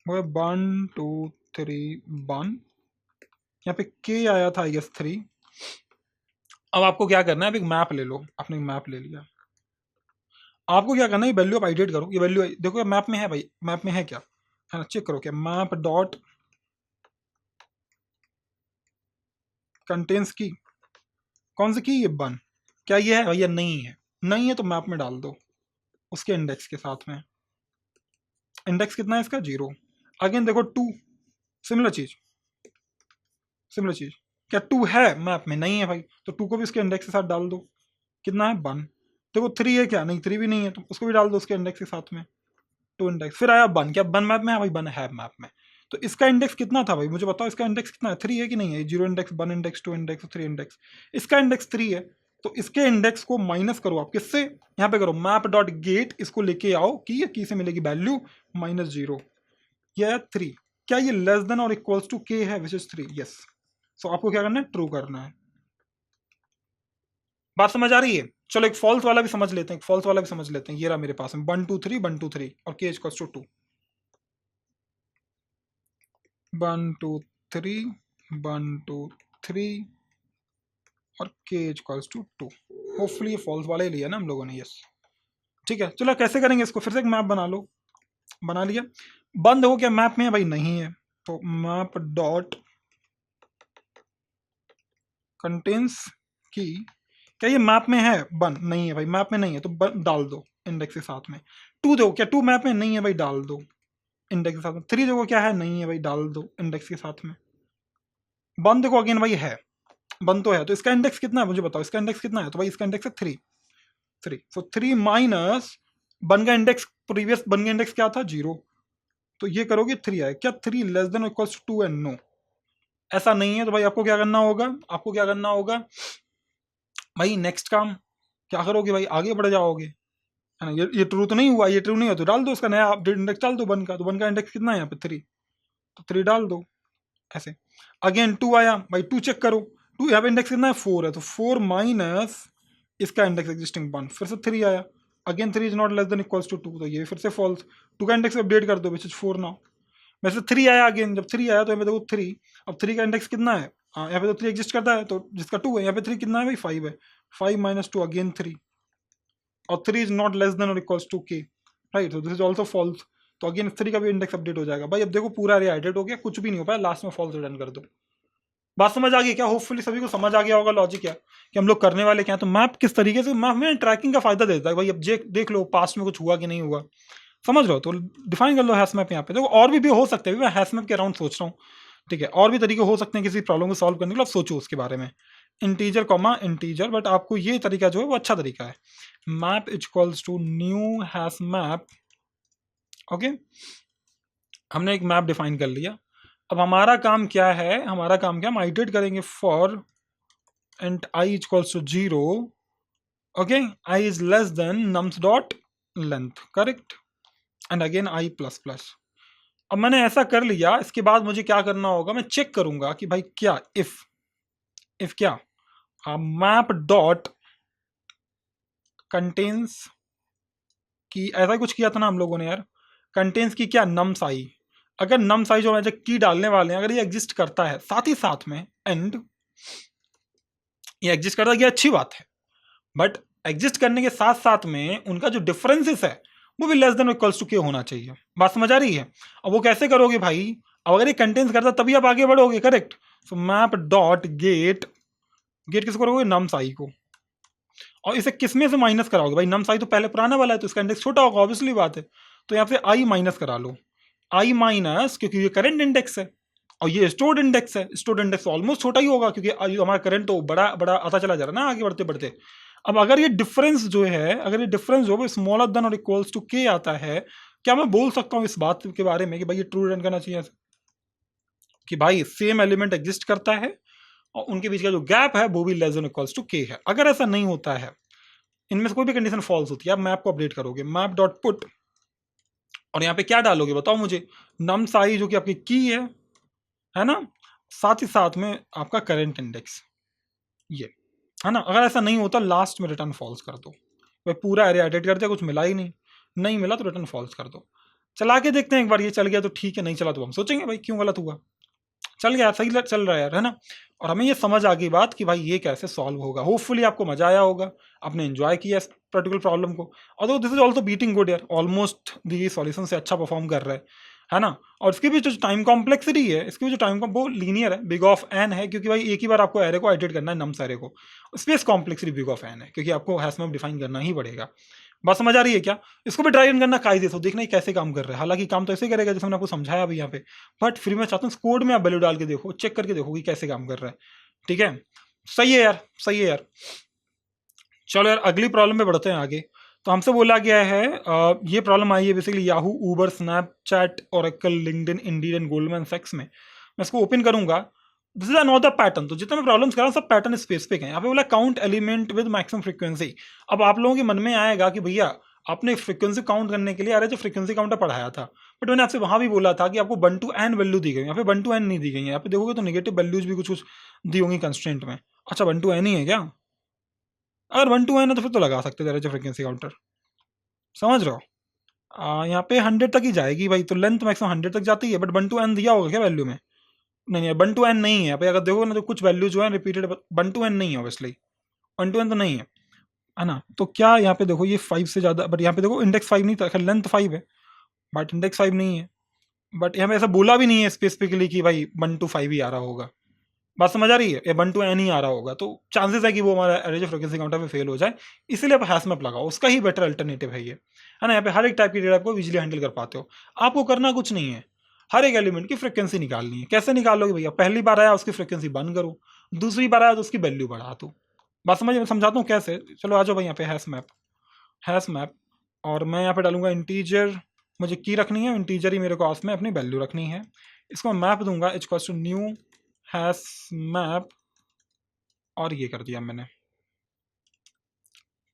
वो 1 2 3 1। यहाँ पे के आया था आई गेस 3। अब आपको क्या करना है, अब एक मैप ले लो, आपने मैप ले लिया। आपको क्या करना है, वैल्यू आप आइडेट करो। ये वैल्यू देखो मैप में है भाई, मैप में है क्या, है ना, चेक करो क्या मैप डॉट कंटेंस की, कौन सी की, ये 1। क्या ये है भैया, नहीं है, नहीं है तो मैप में डाल दो उसके इंडेक्स के साथ में। इंडेक्स कितना है इसका, 0। अगेन देखो 2, सिमिलर चीज, सिमिलर चीज। क्या 2 है मैप में, नहीं है भाई, तो 2 को भी उसके इंडेक्स के साथ डाल दो। कितना है 1। देखो 3 है क्या, नहीं 3 भी नहीं है, तो उसको भी डाल दो उसके इंडेक्स के साथ में। 2 इंडेक्स, फिर आया 1। क्या 1 मैप में है भाई, 1 है मैप में। तो इसका इंडेक्स कितना था भाई, मुझे बताओ इसका इंडेक्स कितना है, 3 है कि नहीं है। 0 इंडेक्स, 1 इंडेक्स, 2 इंडेक्स, 3 इंडेक्स। इसका इंडेक्स 3 है, तो इसके इंडेक्स को माइनस करो आप किससे, यहाँ पे करो मैप डॉट गेट, इसको लेके आओ कि ये की से मिलेगी वैल्यू -0, यह 3। क्या ये लेस देन और इक्वल्स टू के है, विच इज 3, यस। सो आपको क्या करना है, ट्रू करना है। बात समझ आ रही है। चलो एक फॉल्स वाला भी समझ लेते हैं, एक फॉल्स वाला भी समझ लेते हैं। ये रहा मेरे पास में 1 2 3 1 2 3 और के इक्वल्स टू 2। 1 2 3 1 2 3 और के इक्वल्स टू 2। होपफुली ये फॉल्स वाला ही लिया ना हम लोगों ने, यस। ठीक है, चलो कैसे करेंगे इसको, फिर से एक मैप बना लो। बना लिया। बंद हो क्या मैप में है भाई, नहीं है, तो मैप डॉट कंटेंस की, क्या ये मैप में है 1, नहीं है भाई मैप में नहीं है, तो डाल दो इंडेक्स के साथ में। 2 देखो क्या 2 मैप में नहीं है भाई, डाल दो इंडेक्स के साथ में। 3 देखो क्या है, नहीं है भाई, डाल दो इंडेक्स के साथ में। 1 देखो अगेन भाई है, 1 तो है, तो इसका इंडेक्स कितना है मुझे बताओ, इसका इंडेक्स कितना है, तो भाई इसका इंडेक्स है 3। 3 सो 3 माइनस 1 का इंडेक्स, प्रीवियस 1 का इंडेक्स क्या था 0, तो ये करोगे 3 आए। क्या 3 less than equals to 2 and no, ऐसा नहीं है तो भाई आपको क्या करना होगा, आपको क्या करना होगा भाई, नेक्स्ट काम क्या करोगे भाई, आगे बढ़ जाओगे, है ना। ये ट्रू तो नहीं हुआ, ये ट्रू नहीं है तो डाल दो उसका नया अपडेट इंडेक्स डाल दो 1 का, तो 1 का इंडेक्स कितना है यहाँ पे 3, तो 3 डाल दो ऐसे। अगेन 2 आया भाई, 2 चेक करो, 2 यहाँ पे इंडेक्स कितना है 4 है, तो 4 माइनस इसका इंडेक्स एग्जिस्टिंग 1, फिर से 3 आया, again 3 is not less than equals to 2, तो ये फिर से फॉल्स, 2 का इंडेक्स अपडेट कर दो विच इज 4 नाउ। वैसे 3 आया अगेन, जब 3 आया तो यहाँ पे देखो 3, अब 3 का इंडेक्स कितना है, हाँ यहाँ पे तो 3 एग्जिस्ट करता है, तो जिसका 2 है यहाँ पे 3 कितना है भाई 5 है, 5 माइनस 2 अगेन 3, और 3 इज नॉट लेस देन और इक्वल्स टू k, राइट, तो दिस इज ऑल्सो फॉल्स, तो अगेन 3 का भी इंडेक्स अपडेट हो जाएगा भाई। अब देखो पूरा एरिया एडेड हो गया, कुछ भी नहीं हो पाया, लास्ट में फॉल्स रिटर्न कर दो। बात समझ आ गई क्या, होपफुली सभी को समझ आ गया होगा लॉजिक क्या कि हम लोग करने वाले क्या हैं। तो मैप किस तरीके से, मैप में ट्रैकिंग का फायदा देता है भाई, अब देख लो पास्ट में कुछ हुआ कि नहीं हुआ, समझ रहे हो, तो डिफाइन कर लो हैश मैप। यहाँ पे देखो और भी हो सकते हैं, मैं हैश मैप के अराउंड सोच रहा हूँ, ठीक है, और भी तरीके हो सकते हैं किसी प्रॉब्लम को सॉल्व करने के लिए, आप सोचो उसके बारे में, इंटीजर कॉमा इंटीजर, बट आपको ये तरीका जो है वो अच्छा तरीका है, map equals to new hash map. Okay, हमने एक मैप डिफाइन कर लिया, अब हमारा काम क्या है, हमारा काम क्या, हम आइटरेट करेंगे for and i equals to 0, okay, i is less than nums dot length, correct, and again i plus plus. अब मैंने ऐसा कर लिया, इसके बाद मुझे क्या करना होगा, मैं चेक करूंगा कि भाई क्या इफ क्या मैप डॉट कंटेन्स की, ऐसा कुछ किया था ना हम लोगों ने यार, कंटेन्स की क्या नम्स आई, अगर नम्स आई जो मैं की डालने वाले हैं अगर ये एग्जिस्ट करता है साथ ही साथ में, एंड ये एग्जिस्ट करता है, ये अच्छी बात है, बट एग्जिस्ट करने के साथ साथ में उनका जो डिफरेंसेस है वो भी लेस देन इक्वल्स टू के होना चाहिए। बात समझ आ रही है। अब वो कैसे करोगे भाई, अब अगर ये कंटेन्स करता तभी आप आगे बढ़ोगे, correct, so map dot get, get किसको करोगे, नम्स आई को, और इसे किसमें से माइनस कराओगे भाई, नम्स आई तो पहले पुराना वाला है तो इसका इंडेक्स छोटा होगा, ऑब्वियसली बात है, तो यहाँ से आई माइनस करा लो, आई माइनस, क्योंकि ये करंट इंडेक्स है और ये स्टोर्ड इंडेक्स है, स्टोर्ड इंडेक्स ऑलमोस्ट छोटा ही होगा क्योंकि हमारा करंट तो बड़ा बड़ा आता चला जा रहा है ना आगे बढ़ते बढ़ते। अब अगर ये डिफरेंस जो है, अगर ये डिफरेंस जो है स्मॉलर देन और इक्वल्स टू के आता है, क्या मैं बोल सकता हूँ इस बात के बारे में कि भाई ये ट्रू रिटर्न करना चाहिए, कि भाई सेम एलिमेंट एग्जिस्ट करता है और उनके बीच का जो गैप है वो भी लेस देन इक्वल्स टू के है। अगर ऐसा नहीं होता है, इनमें से कोई भी कंडीशन फॉल्स होती है, आप मैप को अपडेट करोगे, मैप डॉट पुट, और यहाँ पे क्या डालोगे बताओ मुझे, नम साई जो कि आपकी की है ना, साथ ही साथ में आपका करंट इंडेक्स, ये है ना। अगर ऐसा नहीं होता लास्ट में रिटर्न फॉल्स कर दो, भाई पूरा एरिया एडिट कर दिया कुछ मिला ही नहीं, नहीं मिला तो रिटर्न फॉल्स कर दो। चला के देखते हैं एक बार, ये चल गया तो ठीक है, नहीं चला तो हम सोचेंगे भाई क्यों गलत हुआ, चल गया सही चल रहा है यार, है ना। और हमें ये समझ आ गई बात कि भाई ये कैसे सॉल्व होगा। होपफुली आपको मजा आया होगा, आपने एंजॉय किया इस पर्टिकुलर प्रॉब्लम को, और this is also beating good यार, ऑलमोस्ट दी सॉल्यूशन से अच्छा परफॉर्म कर रहा है ना। और इसकी भी जो टाइम कॉम्प्लेक्सिटी है, इसकी भी जो टाइम वो लीनियर है, बिग ऑफ एन है, क्योंकि भाई एक ही बार आपको एरे को एडिट करना है, नम्स एरे को, space complexity big of N है क्योंकि आपको हैश मैप डिफाइन करना ही पड़ेगा। बात समझ आ रही है क्या, इसको भी ट्राई करना कायदे से, देखना कैसे काम कर रहा है। हालांकि काम तो ऐसे करेगा जैसे मैंने आपको समझाया अभी यहाँ पे, बट फिर मैं चाहता हूँ कोड में आप वैल्यू डाल के देखो, चेक करके देखो कि कैसे काम कर रहा है, ठीक है। सही है यार, सही है यार। चलो यार अगली प्रॉब्लम में बढ़ते हैं आगे। तो हमसे बोला गया है ये प्रॉब्लम आई है basically Yahoo, Uber, Snapchat, Oracle, LinkedIn, Indeed and Goldman सैक्स में। मैं इसको ओपन करूंगा, दिस इज अनदर पैटर्न। तो जितना मैं प्रॉब्लम्स कर रहा हूँ सब पैटर्न स्पेसिफिक है। यहाँ पे बोला count element with maximum frequency. अब आप लोगों के मन में आएगा कि भैया आपने फ्रीक्वेंसी काउंट करने के लिए अरे जो फ्रीक्वेंसी काउंटर पढ़ाया था, बट मैंने आपसे वहां भी बोला था कि आपको 1 to n वैल्यू दी गई, यहाँ पे 1 to n नहीं दी गई है। यहाँ पे देखोगे तो नेगेटिव वैल्यूज भी कुछ कुछ दी होंगी कंस्ट्रेंट में। अच्छा 1 to n ही है क्या, अगर 1 to n है तो फिर तो लगा सकते थे फ्रीक्वेंसी काउंटर, समझ रहे हो। यहाँ पे 100 तक ही जाएगी भाई, तो लेंथ मैक्सिमम 100 तक जाती है, बट 1 to n दिया होगा क्या वैल्यू में, नहीं नहीं 1 to n नहीं है भाई। अगर देखो ना तो कुछ वैल्यू जो है रिपीटेड 1 to n नहीं है, ऑब्वियसली 1 to n तो नहीं है ना। तो क्या यहाँ पे देखो ये 5 से ज़्यादा, बट यहाँ पे देखो इंडेक्स 5 नहीं था, लेंथ 5 है बट इंडेक्स 5 नहीं है, बट यहाँ पे ऐसा बोला भी नहीं है स्पेसिफिकली कि भाई 1 to 5 ही आ रहा होगा। बात समझ आ रही है, या 1 to n ही आ रहा होगा, तो चांसेस है कि वो हमारा एवरेज फ्रीक्वेंसी काउंटर पे फेल हो जाए। इसलिए आप हैश मैप लगाओ, उसका ही बेटर अल्टरनेटिव है ये, है ना। यहाँ पे हर एक टाइप की डेटा को इजीली हैंडल कर पाते हो। आपको करना कुछ नहीं है, हर एक एलिमेंट की फ्रीक्वेंसी निकालनी है। कैसे निकालोगे भैया, पहली बार आया उसकी फ्रीक्वेंसी बंद करो, दूसरी बार आया तो उसकी वैल्यू बढ़ा दो। बात समझ, मैं समझाता हूँ कैसे। चलो आ जाओ भाई यहाँ पे हैश मैप, और मैं यहाँ पे डालूंगा इंटीजर, मुझे की रखनी है इंटीजर ही मेरे को, में अपनी वैल्यू रखनी है। इसको मैं मैप दूंगा equals to new hash map और ये कर दिया मैंने,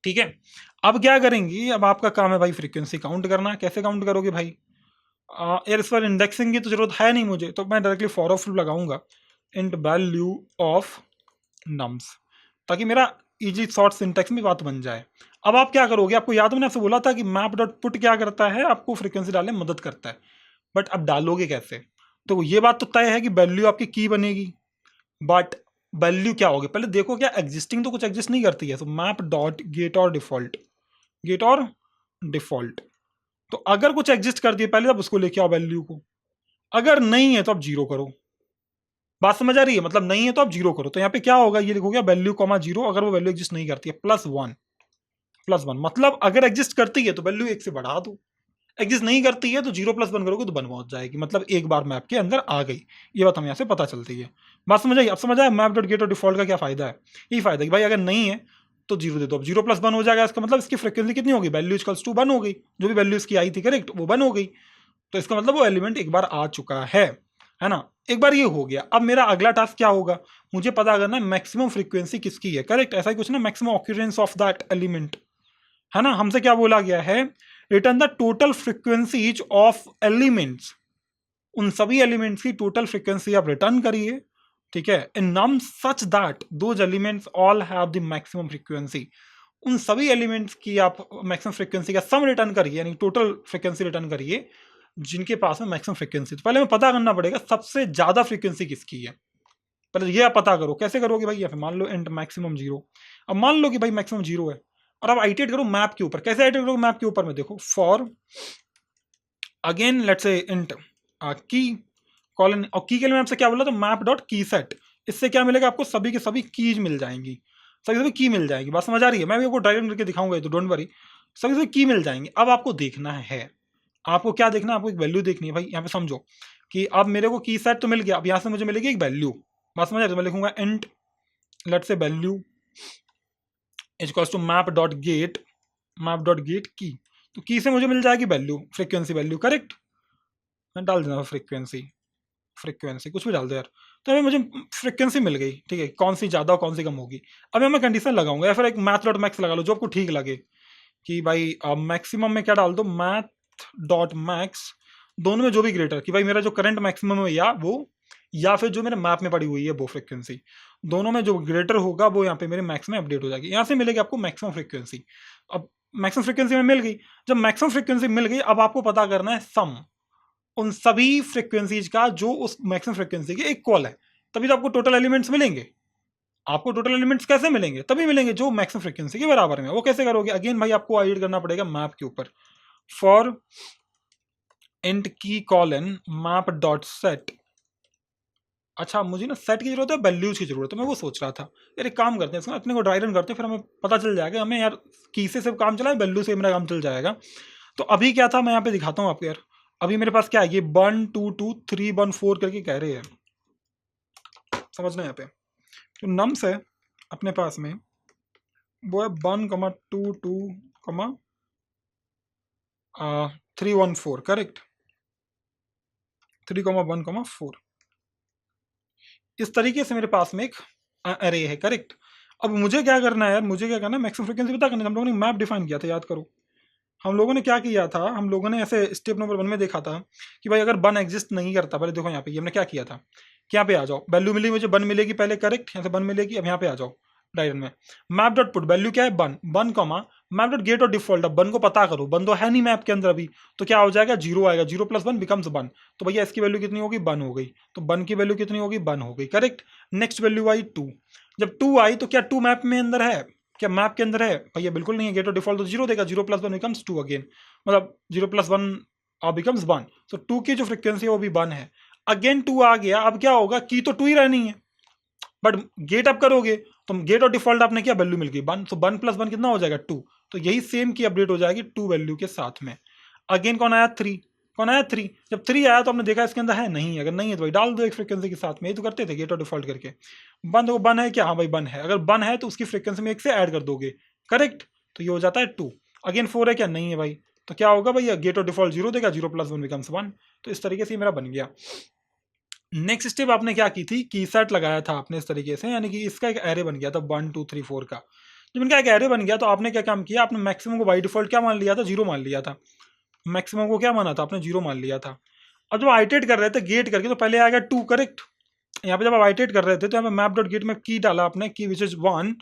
ठीक है। अब क्या करेंगी, अब आपका काम है भाई फ्रीक्वेंसी काउंट करना। कैसे काउंट करोगे भाई, यार इस पर इंडेक्सिंग की तो जरूरत है नहीं मुझे, तो मैं डायरेक्टली फॉर ऑफ लगाऊंगा इंट वैल्यू ऑफ नम्स, ताकि मेरा इजी शॉर्ट सिंटेक्स में बात बन जाए। अब आप क्या करोगे, आपको याद मैंने आपसे बोला था कि मैप डॉट पुट क्या करता है, आपको फ्रीक्वेंसी डालने में मदद करता है, बट अब डालोगे कैसे। तो ये बात तो तय है कि वैल्यू आपकी की बनेगी, बट वैल्यू क्या होगी पहले देखो, क्या एग्जिस्टिंग तो कुछ एग्जिस्ट नहीं करती है, तो मैप डॉट गेट और डिफॉल्ट, गेट और डिफॉल्ट। तो अगर कुछ एग्जिस्ट करती है पहले तब उसको लेके आओ वैल्यू को, अगर नहीं है तो आप जीरो करो। बात समझ आ रही है, मतलब नहीं है तो आप जीरो करो। तो यहाँ पे क्या होगा, ये लिखोगे वैल्यू कॉमा जीरो, अगर वो वैल्यू एग्जिस्ट नहीं करती है प्लस वन, प्लस वन मतलब अगर एग्जिस्ट करती है तो वैल्यू एक से बढ़ा दो, एग्जिस्ट नहीं करती है तो जीरो प्लस वन करोगे तो वन पहुंच जाएगी, मतलब एक बार मैप के अंदर आ गई। ये बात हमें यहाँ से पता चलती है। बात समझ आई, अब समझ आया मैप डॉट गेट और डिफॉल्ट का क्या फायदा है। यही फायदा है कि भाई अगर नहीं है तो जीरो दे दो, अब जीरो प्लस वन हो जाएगा, इसका मतलब इसकी फ्रिक्वेंसी कितनी होगी, वैल्यू इक्वल्स टू वन हो गई, जो भी वैल्यू इसकी आई थी करेक्ट वो वन हो गई। तो इसका मतलब वो एलिमेंट एक बार आ चुका है ना। एक बार ये हो गया, अब मेरा अगला टास्क क्या होगा, मुझे पता करना है मैक्सिमम फ्रीक्वेंसी किसकी है, करेक्ट ऐसा ही कुछ ना, maximum occurrence of that element, है ना। हमसे क्या बोला गया है, return the total frequencies of elements, उन सभी एलिमेंट्स की टोटल फ्रीक्वेंसी आप रिटर्न करिए, ठीक है, in num such that those elements all have the maximum frequency, उन सभी एलिमेंट्स की आप मैक्सिमम फ्रीक्वेंसी का सम रिटर्न करिए, यानी टोटल फ्रीक्वेंसी रिटर्न करिए जिनके पास में मैक्सिमम फ्रीक्वेंसी। तो पहले हमें पता करना पड़ेगा सबसे ज्यादा फ्रीक्वेंसी किसकी है, पहले ये आप पता करो। कैसे करोगे भाई, यहाँ पे मान लो इंट मैक्सिमम जीरो, अब मान लो कि भाई मैक्सिमम जीरो है, और अब आइटेट करो मैप के ऊपर। कैसे आइटेट करो मैप के ऊपर में, देखो for again let's say int की कॉलन, और की के लिए मैं आपसे क्या बोला था, मैप डॉट की सेट। इससे क्या मिलेगा आपको, सभी के सभी कीज मिल जाएंगी, सभी सभी की मिल जाएगी। बात समझ आ रही है, मैं भी आपको ड्राइव करके दिखाऊंगा, तो डोंट वरी, सभी सभी की मिल जाएंगे। अब आपको देखना है, आपको क्या देखना है, आपको एक वैल्यू देखनी है भाई। यहाँ पे समझो कि अब मेरे को की सेट तो मिल गया, अब यहाँ से मुझे मिलेगी एक वैल्यू। बात समझ आ रही है, मैं लिखूंगा int let's say value equals to map dot get key. तो की से मुझे मिल जाएगी वैल्यू, फ्रीक्वेंसी वैल्यू, करेक्ट। मैं डाल देना फ्रीक्वेंसी कुछ भी डाल दो यार। तो अभी मुझे फ्रीक्वेंसी मिल गई, ठीक है, कौन सी ज़्यादा और कौन सी कम होगी। अब मैं कंडीशन लगाऊंगा, या फिर एक मैथ डॉट मैक्स लगा लो जो आपको ठीक लगे, कि भाई मैक्सिमम में क्या डाल दो, मैथ डॉट मैक्स, दोनों में जो भी ग्रेटर, कि भाई मेरा जो करंट मैक्सिमम है या वो, या फिर जो मेरे मैप में पड़ी हुई है वो फ्रीक्वेंसी, दोनों में जो ग्रेटर होगा वो यहाँ पे मेरे मैक्स में अपडेट हो जाएगी। यहाँ से मिलेगी आपको मैक्सिमम फ्रीक्वेंसी। अब मैक्सिमम फ्रीक्वेंसी में मिल गई, जब मैक्सिमम फ्रीक्वेंसी मिल गई अब आपको पता करना है सम उन सभी फ्रीक्वेंसीज का जो उस मैक्सिमम फ्रीक्वेंसी के इक्वल है, तभी तो आपको टोटल एलिमेंट्स मिलेंगे। आपको टोटल एलिमेंट्स कैसे मिलेंगे, तभी मिलेंगे जो मैक्सिमम फ्रीक्वेंसी के बराबर में। वो कैसे करोगे, अगेन भाई आपको आइड करना पड़ेगा मैप के ऊपर, फॉर इंट की कॉलन मैप डॉट सेट। अच्छा मुझे ना सेट की जरूरत है, वैल्यूज की जरूरत है, मैं वो सोच रहा था यार एक काम करते हैं इसको अपने को ड्राई रन करते हैं, फिर हमें पता चल जाएगा, हमें यार की से सिर्फ काम चला है, वैल्यू से मेरा काम चल जाएगा। तो अभी क्या था, मैं यहाँ पे दिखाता हूँ आपको यार। अभी मेरे पास क्या है, ये 1 2 2 3 1 4 करके कह रहे हैं, समझना यहाँ पे जो नम्स है अपने पास में वो है 1 2 2 3 1 4, करेक्ट, 3 1 4। इस तरीके से मेरे पास में एक अरे है, करेक्ट। अब मुझे क्या करना है यार, मुझे क्या करना है, मैक्सिमम फ्रीक्वेंसी पता करना है। हम लोगों ने मैप डिफाइन किया था, याद करो हम लोगों ने क्या किया था, हम लोगों ने ऐसे स्टेप नंबर 1 में देखा था कि भाई अगर वन एग्जिस्ट नहीं करता, पहले देखो यहाँ पे हमने क्या किया था, कि यहाँ पे आ जाओ, वैल्यू मिली मुझे वन मिलेगी पहले, करेक्ट, यहाँ से वन मिलेगी। अब यहाँ पे आ जाओ डायरन में, मैप डॉट पुट वैल्यू क्या है one, one comma map dot gate और डिफॉल्ट। अब वन को पता करो, वन तो है नहीं मैप के अंदर अभी, तो क्या हो जाएगा, जीरो आएगा, zero plus one becomes one. तो भैया इसकी वैल्यू कितनी होगी, वन हो गई, तो वन की वैल्यू कितनी होगी, वन हो गई, करेक्ट। नेक्स्ट वैल्यू आई टू, जब टू आई तो क्या टू मैप में अंदर है, क्या मैप के अंदर है, भैया बिल्कुल नहीं है, गेट और डिफॉल्ट तो जीरो देगा, zero plus one becomes two again, मतलब zero plus one becomes one. तो टू की जो फ्रीक्वेंसी है वो भी वन है, अगेन टू आ गया। अब क्या होगा, की तो टू ही रहनी है, बट गेट अप करोगे तो गेट और डिफॉल्ट आपने क्या वैल्यू मिल गई वन, तो वन प्लस वन कितना हो जाएगा टू। तो यही सेम की अपडेट हो जाएगी टू वैल्यू के साथ में। अगेन कौन आया, थ्री, कौन आया, थ्री। जब थ्री आया तो हमने देखा इसके अंदर है नहीं, अगर नहीं है तो भाई डाल दो एक फ्रीक्वेंसी के साथ में, यही तो करते थे गेट और डिफॉल्ट करके। वन देखो वन है क्या, हाँ भाई वन है, अगर वन है तो उसकी फ्रीक्वेंसी में एक से ऐड कर दोगे, करेक्ट, तो ये हो जाता है टू। अगेन फोर है क्या, नहीं है भाई, तो क्या होगा भैया गेट और डिफॉल्ट जीरो देगा, zero plus one becomes one. तो इस तरीके से मेरा बन गया। नेक्स्ट स्टेप आपने क्या की थी, की सेट लगाया था आपने इस तरीके से, यानी कि इसका एक एरे बन गया था 1 2 3 4 का। जब इनका एक एरे बन गया तो आपने क्या काम किया, आपने मैक्सिमम को बाई डिफॉल्ट क्या मान लिया था, जीरो मान लिया था। मैक्सिमम को क्या माना था आपने, जीरो मान लिया था। अब जब आइटेट कर रहे थे गेट करके तो पहले आएगा 2, करेक्ट। यहाँ पे जब आप आइटेट कर रहे थे तो यहाँ पे मैप डॉट गेट में की डाला आपने, की विच इज 1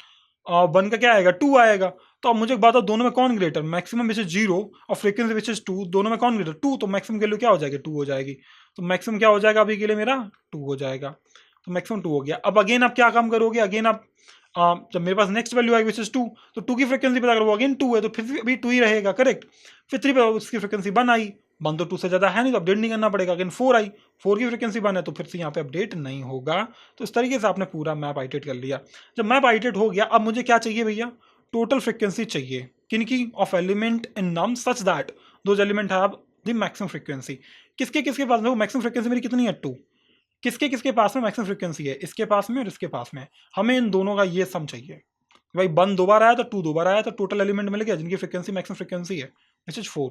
और 1 का क्या आएगा 2 आएगा। तो अब मुझे एक बात हो, दोनों में कौन ग्रेटर, मैक्सिमम विच इज 0 और फ्रीक्वेंसी विच इज 2, दोनों में कौन ग्रेटर 2, तो मैक्सिमम की वैल्यू क्या हो जाएगी 2 हो जाएगी। तो मैक्सिमम क्या हो जाएगा अभी के लिए मेरा 2 हो जाएगा। तो मैक्सिमम 2 हो गया। अब अगेन आप क्या काम करोगे, अगेन आप जब मेरे पास नेक्स्ट वैल्यू आएगी विच इज 2, तो 2 की फ्रीक्वेंसी पता करो, वो अगेन 2 है तो फिर भी 2 ही रहेगा, करेक्ट। फिर 3 पे उसकी फ्रीक्वेंसी 1 आई, 1 तो 2 से ज्यादा है नहीं तो अपडेट नहीं करना पड़ेगा। अगेन 4 आई, 4 की फ्रीक्वेंसी 1 है तो फिर से यहाँ पे अपडेट नहीं होगा। तो इस तरीके से आपने पूरा मैप आइटेट कर लिया। जब मैप आइटेट हो गया, अब मुझे क्या चाहिए भैया, टोटल फ्रीक्वेंसी चाहिए किनकी, of element in num such that those element have the maximum frequency. किसके किसके पास में, मैक्सिमम फ्रीक्वेंसी मेरी कितनी है 2, किसके किसके पास में मैक्सिमम फ्रीक्वेंसी है, इसके पास में और इसके पास में। हमें इन दोनों का ये सम चाहिए। भाई 1 दो बार आया तो 2 दो बार आया तो टोटल एलिमेंट मिल गया जिनकी फ्रीक्वेंसी मैक्सिमम फ्रीक्वेंसी है विच इज 4।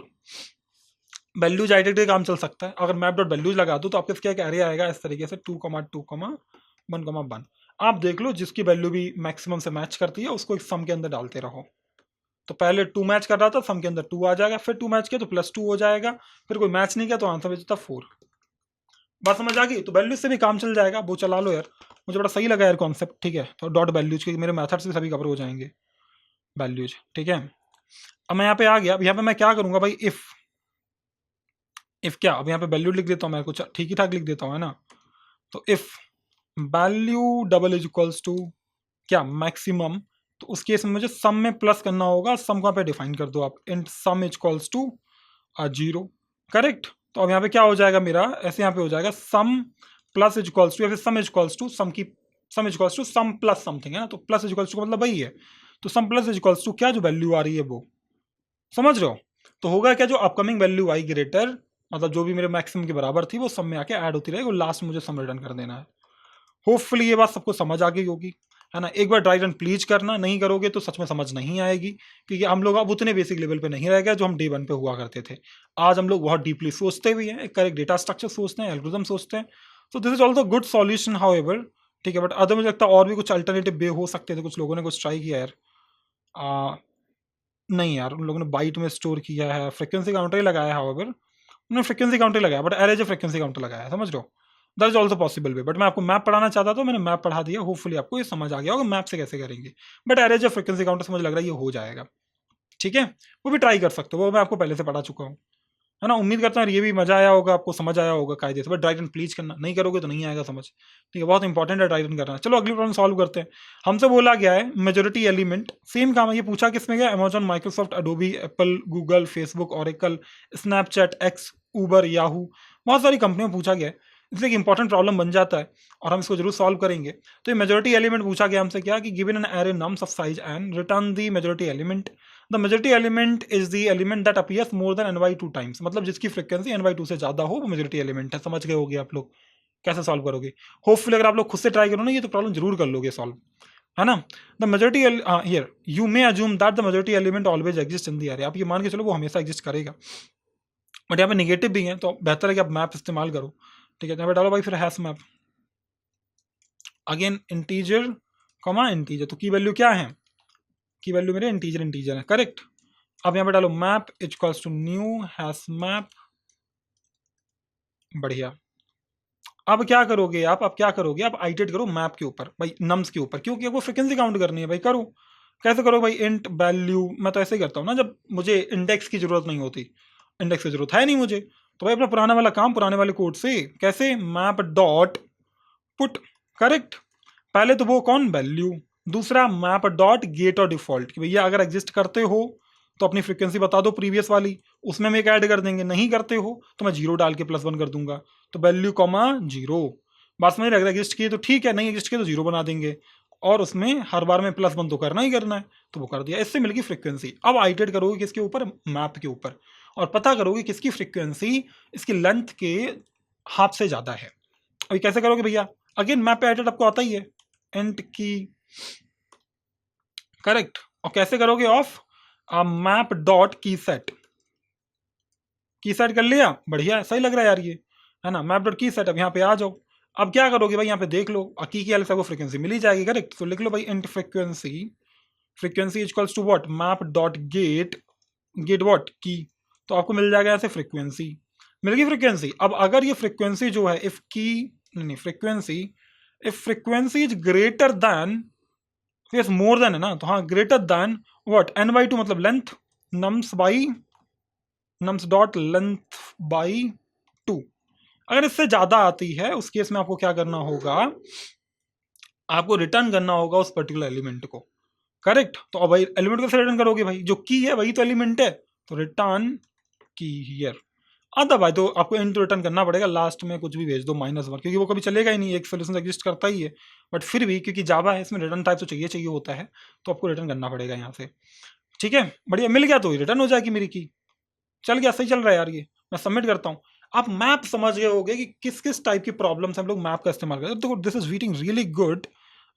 वैल्यूज आइटेट के काम चल सकता है। अगर मैप डॉट वैल्यूज लगा दो तो आपके क्या एक एरे आएगा इस तरीके से 2, 2, 1, 1। आप देख लो जिसकी वैल्यू भी मैक्सिमम से मैच करती है उसको एक सम के अंदर डालते रहो। तो पहले 2 मैच कर रहा था, सम के अंदर 2 आ जाएगा, फिर 2 मैच किया तो +2 हो जाएगा, फिर कोई मैच नहीं किया तो आंसर बचता 4। बात समझ आ गई। तो वैल्यूज से भी काम चल जाएगा, वो चला लो यार। मुझे बड़ा सही लगा यार कॉन्सेप्ट, ठीक है। तो डॉट वैल्यूज क्योंकि मेरे मेथड्स भी सभी कवर हो जाएंगे वैल्यूज, ठीक है। अब मैं यहाँ पे आ गया। अब यहाँ पे मैं क्या करूंगा भाई, इफ क्या, अब यहाँ पे वैल्यू लिख देता हूँ मैं, कुछ ठीक ही ठाक लिख देता हूँ, है ना। तो if value double is equals to क्या, मैक्सिमम, तो उस केस में मुझे सम में प्लस करना होगा। सम को पे डिफाइन कर दो आप, int sum is equals to 0, correct. तो अब यहाँ पे क्या हो जाएगा मेरा, ऐसे यहाँ पे हो जाएगा sum plus is equals to, या फिर sum is equals to sum की, sum is equals to sum plus something, है ना। तो प्लस इज इक्वल्स टू मतलब वही है। तो सम प्लस इज इक्वल्स टू क्या, जो वैल्यू आ रही है वो, समझ रहे हो। तो होगा क्या, जो अपकमिंग वैल्यू आई ग्रेटर, मतलब जो भी मेरे मैक्सिमम के बराबर थी वो सम में आके ऐड होती रहेगी और लास्ट में मुझे सम रिटर्न कर देना है। होपफुली ये बात सबको समझ आ गई होगी, है ना। एक बार ट्राई रन प्लीज करना, नहीं करोगे तो सच में समझ नहीं आएगी, क्योंकि हम लोग अब उतने बेसिक लेवल पे नहीं रह गए जो हम डे 1 पे हुआ करते थे। आज हम लोग बहुत डीपली सोचते भी हैं, एक करेक्ट डेटा स्ट्रक्चर सोचते हैं, एल्गोरिथम सोचते हैं। तो this is also good solution however, ठीक है। बट अदर मुझे लगता है और भी कुछ अल्टरनेटिव वे हो सकते थे। कुछ लोगों ने कुछ ट्राई किया यार, नहीं यार, उन लोगों ने बाइट में स्टोर किया है, फ्रिक्वेंसी काउंटर ही लगाया है। हाउएवर उन्होंने फ्रिक्वेंसी काउंटर लगाया, बट एरे जो फ्रिक्वेंसी काउंटर लगाया है, समझ रहे हो। That is also possible way. But मैं आपको मैप पढ़ाना चाहता था, मैंने मैप पढ़ा दिया। होपफुली आपको ये समझ आ गया होगा मैप से कैसे करेंगे। बट एरे जो फ्रिक्वेंसी काउंटर से मुझे लग रहा है ये हो जाएगा, ठीक है। वो भी ट्राई कर सकते हो, वो मैं आपको पहले से पढ़ा चुका हूँ, है ना। उम्मीद करता हूँ ये भी मजा आया होगा, आपको समझ आया होगा कायदे से। बट ड्राई रन प्लीज करना, नहीं करोगे तो नहीं आएगा समझ, ठीक है। बहुत इंपॉर्टेंट है ड्राई रन करना। चलो अगली प्रॉब्लम सॉल्व करते हैं। हमसे बोला गया है मेजोरिटी एलिमेंट, सेम काम है। ये पूछा किसमें गया, Amazon, Microsoft, Adobe, Apple, Google, Facebook, Oracle, Snapchat, X, Uber, Yahoo, बहुत सारी कंपनियों में पूछा गया है। इसलिए एक इंपॉर्टेंट प्रॉब्लम बन जाता है और हम इसको जरूर सॉल्व करेंगे। तो ये मेजोरिटी एलिमेंट पूछा गया हमसे क्या, कि given an array nums of size and return the majority element. The majority element is the element that appears more than n/2 times, मतलब जिसकी फ्रीक्वेंसी n/2 से ज्यादा हो वो मेजोरिटी एलिमेंट है। समझ गए होगे आप लोग कैसे सॉल्व करोगे। होपफुली अगर आप लोग खुद से ट्राई करो ना ये तो प्रॉब्लम जरूर कर लोगे सॉल्व, है ना। The majority here you may assume that the majority element always exist in the array. आप ये मान के चलो वो हमेशा एग्जिस्ट करेगा, बट यहाँ पे निगेटिव भी है तो बेहतर है कि आप मैप इस्तेमाल करो, ठीक है। यहाँ पे डालो भाई फिर hash map, again integer comma integer. तो की वैल्यू क्या है, की वैल्यू मेरे इंटीजर है, करेक्ट। अब यहाँ पे डालो map equals to new hash map, बढ़िया। अब क्या करोगे आप, अब क्या करोगे आप, आइटेट करो मैप के ऊपर भाई, नम्स के ऊपर, क्योंकि वो फ्रिक्वेंसी काउंट करनी है भाई। करो, कैसे करो भाई, इंट वैल्यू। मैं तो ऐसे ही करता हूँ ना जब मुझे इंडेक्स की जरूरत नहीं होती, इंडेक्स की जरूरत है नहीं मुझे, तो भाई अपना पुराना वाला काम पुराने वाले कोड से, कैसे, मैप डॉट पुट, करेक्ट। पहले तो वो कौन, वैल्यू, दूसरा मैप डॉट गेट और डिफॉल्ट, कि भैया अगर एग्जिस्ट करते हो तो अपनी फ्रीक्वेंसी बता दो प्रीवियस वाली, उसमें हम एक ऐड कर देंगे, नहीं करते हो तो मैं 0 डाल के +1 कर दूंगा। तो वैल्यू कॉमा 0, बस में अगर एग्जिस्ट किए तो ठीक है, नहीं एग्जिस्ट किए तो 0 बना देंगे, और उसमें हर बार में +1 तो करना ही करना है, तो वो कर दिया। इससे मिलगी फ्रीक्वेंसी। अब आइटेट करोगे किसके ऊपर, मैप के ऊपर, और पता करोगे किसकी फ्रीक्वेंसी इसकी लेंथ के हाफ से ज्यादा है। अभी कैसे करोगे भैया, अगेन मैप पे आइटेट आपको आता ही है, एंड की, करेक्ट। और कैसे करोगे, ऑफ मैप डॉट की सेट, की सेट कर लिया, बढ़िया, सही लग रहा है यार ये, है ना। मैप डॉट की सेट, अब यहाँ पे आ जाओ। अब क्या करोगे भाई, यहाँ पे देख लो, की एल से आपको फ्रीक्वेंसी मिल ही जाएगी, करेक्ट। तो लिख लो भाई int frequency, frequency equals to what, map dot get, get what key, तो आपको मिल जाएगा ऐसे फ्रीक्वेंसी, मिल गई फ्रीक्वेंसी। अब अगर ये फ्रीक्वेंसी जो है इफ की, नहीं frequency, if frequency is greater than, yes more than है ना, तो हाँ greater than what, n by two मतलब length, nums by, nums dot length by two. अगर इससे ज्यादा आती है उस केस में आपको क्या करना होगा, आपको रिटर्न करना होगा उस पर्टिकुलर एलिमेंट को, करेक्ट। तो अब भाई एलिमेंट को कैसे रिटर्न करोगे भाई, जो की है वही तो एलिमेंट है, तो रिटर्न की हियर। अदरवाइज तो आपको इंट रिटर्न करना पड़ेगा, लास्ट में कुछ भी भेज दो -1, क्योंकि वो कभी चलेगा ही नहीं, एक सोल्यूशन एग्जिस्ट करता ही है। बट फिर भी क्योंकि जावा है इसमें रिटर्न टाइप तो चाहिए चाहिए होता है, तो आपको रिटर्न करना पड़ेगा यहाँ से। ठीक है, बढ़िया, मिल गया तो रिटर्न हो जाएगी मेरी की, चल गया, सही चल रहा है यार ये। मैं सबमिट करता हूँ। आप मैप समझ गए होगे कि किस किस टाइप की प्रॉब्लम्स हम लोग मैप का इस्तेमाल करते हैं। तो this is reading really good,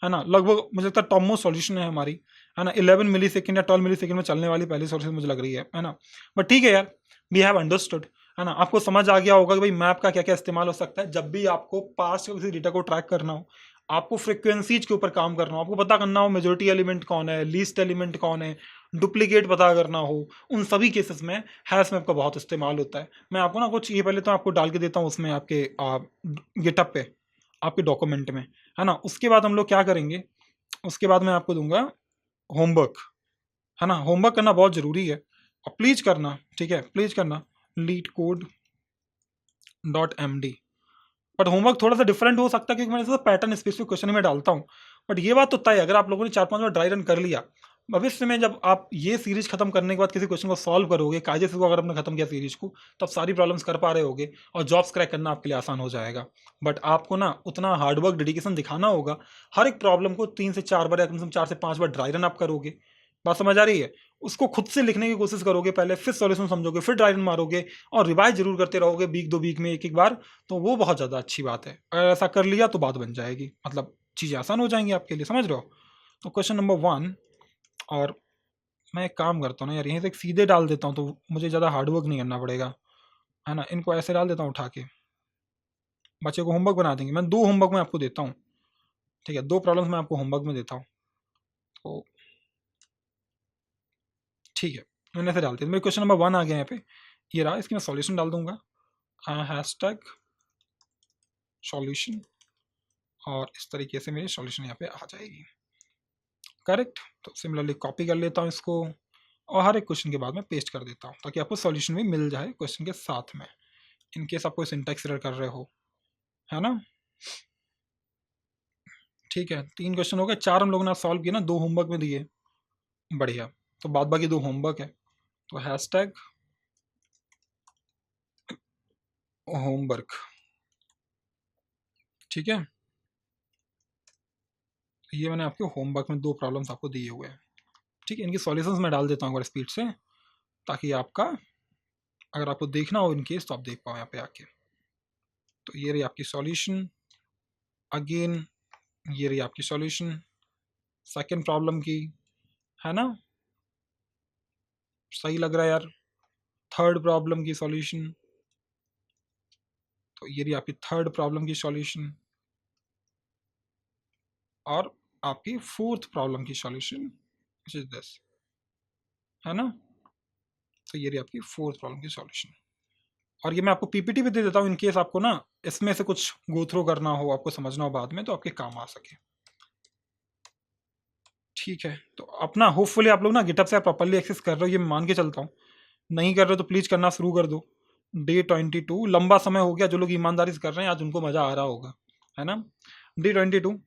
है ना। लगभग मुझे लगता है टॉप मोस्ट सॉल्यूशन है हमारी, है ना। 11 मिली सेकेंड या 12 मिली सेकेंड में चलने वाली पहली सॉल्यूशन मुझे लग रही है ना। बट ठीक है यार, वी हैव अंडरस्टूड, है ना। आपको समझ आ गया होगा कि भाई मैप का क्या क्या इस्तेमाल हो सकता है। जब भी आपको पास्ट का किसी डेटा को ट्रैक करना हो, आपको फ्रिक्वेंसीज के ऊपर काम करना हो, आपको पता करना हो मेजोरिटी एलिमेंट कौन है, लीस्ट एलिमेंट कौन है, डुप्लीकेट पता करना हो, उन सभी केसेस में हैश मैप का बहुत इस्तेमाल होता है। मैं आपको ना कुछ ये पहले तो आपको डाल के देता हूँ उसमें आपके गिटअप पे, आपके डॉक्यूमेंट में, है ना। उसके बाद हम लोग क्या करेंगे, उसके बाद मैं आपको दूंगा होमवर्क, है ना। होमवर्क करना बहुत जरूरी है और प्लीज करना, ठीक है, प्लीज करना LeetCode dot M D. But homework थोड़ा सा डिफरेंट हो सकता है क्योंकि मैं पैटर्न स्पेसिफिक क्वेश्चन में डालता हूँ। बट ये बात तो तय है, अगर आप लोगों ने 4-5 बार ड्राई रन कर लिया, भविष्य में जब आप ये सीरीज खत्म करने के बाद किसी क्वेश्चन को सॉल्व करोगे कायदे से, अगर आपने खत्म किया सीरीज को, तब सारी प्रॉब्लम्स कर पा रहे होगे और जॉब्स क्रैक करना आपके लिए आसान हो जाएगा। बट आपको ना उतना हार्डवर्क डेडिकेशन दिखाना होगा। हर एक प्रॉब्लम को 3 से 4 बार या कम से कम 4 से 5 बार ड्राई रन आप करोगे, बात समझ आ रही है। उसको खुद से लिखने की कोशिश करोगे पहले, फिर सॉल्यूशन समझोगे, फिर ड्राई रन मारोगे और रिवाइज जरूर करते रहोगे वीक 2 वीक में एक एक बार, तो वो बहुत ज़्यादा अच्छी बात है। अगर ऐसा कर लिया तो बात बन जाएगी, मतलब चीज़ें आसान हो जाएंगी आपके लिए, समझ रहे हो। तो क्वेश्चन नंबर 1, और मैं एक काम करता हूँ ना यार, यहीं से एक सीधे डाल देता हूँ तो मुझे ज़्यादा हार्डवर्क नहीं करना पड़ेगा, है ना। इनको ऐसे डाल देता हूँ उठा के, बच्चे को होमवर्क बना देंगे। मैं 2 होमवर्क में आपको देता हूँ, ठीक है, 2 प्रॉब्लम्स मैं आपको होमवर्क में देता हूँ। तो ठीक है, मैंने ऐसे डालते हैं। मेरे क्वेश्चन नंबर 1 आ गया यहाँ पे, ये रहा, इसकी मैं सॉल्यूशन डाल दूंगा, हैशटैग सॉल्यूशन, और इस तरीके से मेरी सॉल्यूशन यहाँ पे आ जाएगी, करेक्ट। तो सिमिलरली कॉपी कर लेता हूँ इसको और हर एक क्वेश्चन के बाद में पेस्ट कर देता हूँ ताकि आपको सॉल्यूशन भी मिल जाए क्वेश्चन के साथ में, इन केस आप कोई सिंटैक्स एरर कर रहे हो, है ना। ठीक है, 3 क्वेश्चन हो गए, 4 हम लोगों ने सॉल्व किए ना, 2 होमवर्क में दिए, बढ़िया। तो बाद बाकी 2 होमवर्क है, तो हैशटैग होमवर्क, ठीक है। ये मैंने आपके होमवर्क में 2 प्रॉब्लम्स आपको दिए हुए हैं, ठीक है। इनकी सॉल्यूशंस मैं डाल देता हूँ एक बार स्पीड से, ताकि आपका, अगर आपको देखना हो इन केस तो आप देख पाओ यहाँ पे आके। तो ये रही आपकी सॉल्यूशन, अगेन ये रही आपकी सॉल्यूशन सेकंड प्रॉब्लम की, है ना। सही लग रहा है यार। थर्ड प्रॉब्लम की सॉल्यूशन, तो ये रही आपकी थर्ड प्रॉब्लम की सॉल्यूशन, और आपकी फोर्थ प्रॉब्लम की सॉल्यूशन विच इज दिस, है ना। तो ये रही आपकी फोर्थ प्रॉब्लम की सॉल्यूशन, और ये मैं आपको पीपीटी पे दे देता हूँ इन केस आपको ना इसमें से कुछ गो थ्रू करना हो, आपको समझना हो बाद में, तो आपके काम आ सके। ठीक है, तो अपना होपफुली आप लोग ना गिटहब से प्रॉपरली एक्सेस कर रहे हो, ये मैं मान के चलता हूँ। नहीं कर रहे हो तो प्लीज करना शुरू कर दो। डे 22, लंबा समय हो गया, जो लोग ईमानदारी से कर रहे हैं आज उनको मजा आ रहा होगा, है ना। डे 22,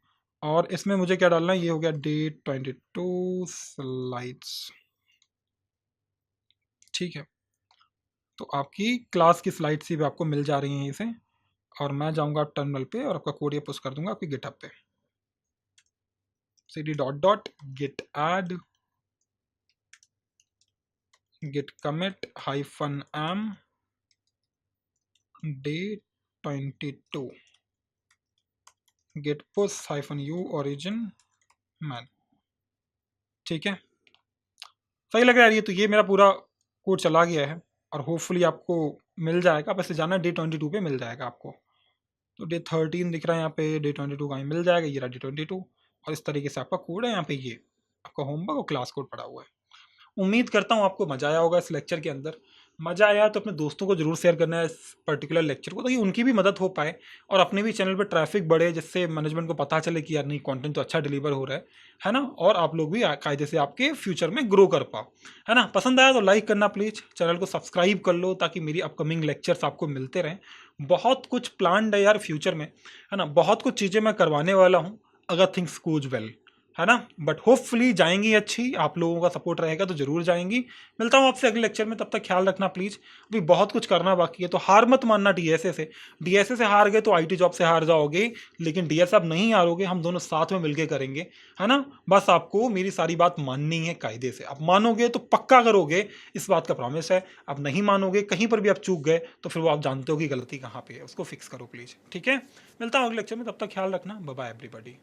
और इसमें मुझे क्या डालना है, ये हो गया डे 22 स्लाइड्स, ठीक है। तो आपकी क्लास की स्लाइड्स ही भी आपको मिल जा रही हैं इसे, और मैं जाऊंगा टर्मिनल पे और आपका कोड ये पुश कर दूंगा आपकी गिटहब पे, cd dot dot git add git commit -m day 22 git push -u origin man, ठीक है। सही लग रहा है ये, तो ये मेरा पूरा कोड चला गया है और होपफुली आपको मिल जाएगा, बस जाना डे 22 पे मिल जाएगा आपको। तो डे 13 दिख रहा है यहाँ पे, डे 22 कहीं मिल जाएगा, ये रहा डे 22। और इस तरीके से आपका कोड है यहाँ पे, ये आपका होमवर्क और क्लास कोड पड़ा हुआ है। उम्मीद करता हूँ आपको मजा आया होगा इस लेक्चर के अंदर। मजा आया तो अपने दोस्तों को जरूर शेयर करना है इस पर्टिकुलर लेक्चर को, ताकि उनकी भी मदद हो पाए और अपने भी चैनल पे ट्रैफिक बढ़े, जिससे मैनेजमेंट को पता चले कि यार नहीं, कंटेंट तो अच्छा डिलीवर हो रहा है ना, और आप लोग भी कायदे से आपके फ्यूचर में ग्रो कर पाओ, है ना। पसंद आया तो लाइक करना प्लीज़, चैनल को सब्सक्राइब कर लो ताकि मेरी अपकमिंग लेक्चर्स आपको मिलते रहें। बहुत कुछ प्लान्ड है यार फ्यूचर में, है ना, बहुत कुछ चीज़ें मैं करवाने वाला हूँ अगर थिंग्स गोज वेल, है ना। बट होपफुली जाएंगी अच्छी, आप लोगों का सपोर्ट रहेगा तो जरूर जाएंगी। मिलता हूँ आपसे अगले लेक्चर में, तब तक ख्याल रखना प्लीज़। अभी बहुत कुछ करना बाकी है, तो हार मत मानना डीएसए से। डीएसए से हार गए तो आईटी जॉब से हार जाओगे, लेकिन डीएसए आप नहीं हारोगे, हम दोनों साथ में मिलकर करेंगे, है ना। बस आपको मेरी सारी बात माननी है कायदे से, आप मानोगे तो पक्का करोगे, इस बात का प्रॉमिस है। आप नहीं मानोगे, कहीं पर भी आप चूक गए तो फिर वो आप जानते हो कि गलती कहाँ पे है, उसको फिक्स करो प्लीज़, ठीक है। मिलता हूँ अगले लेक्चर में, तब तक ख्याल रखना। Bye bye everybody.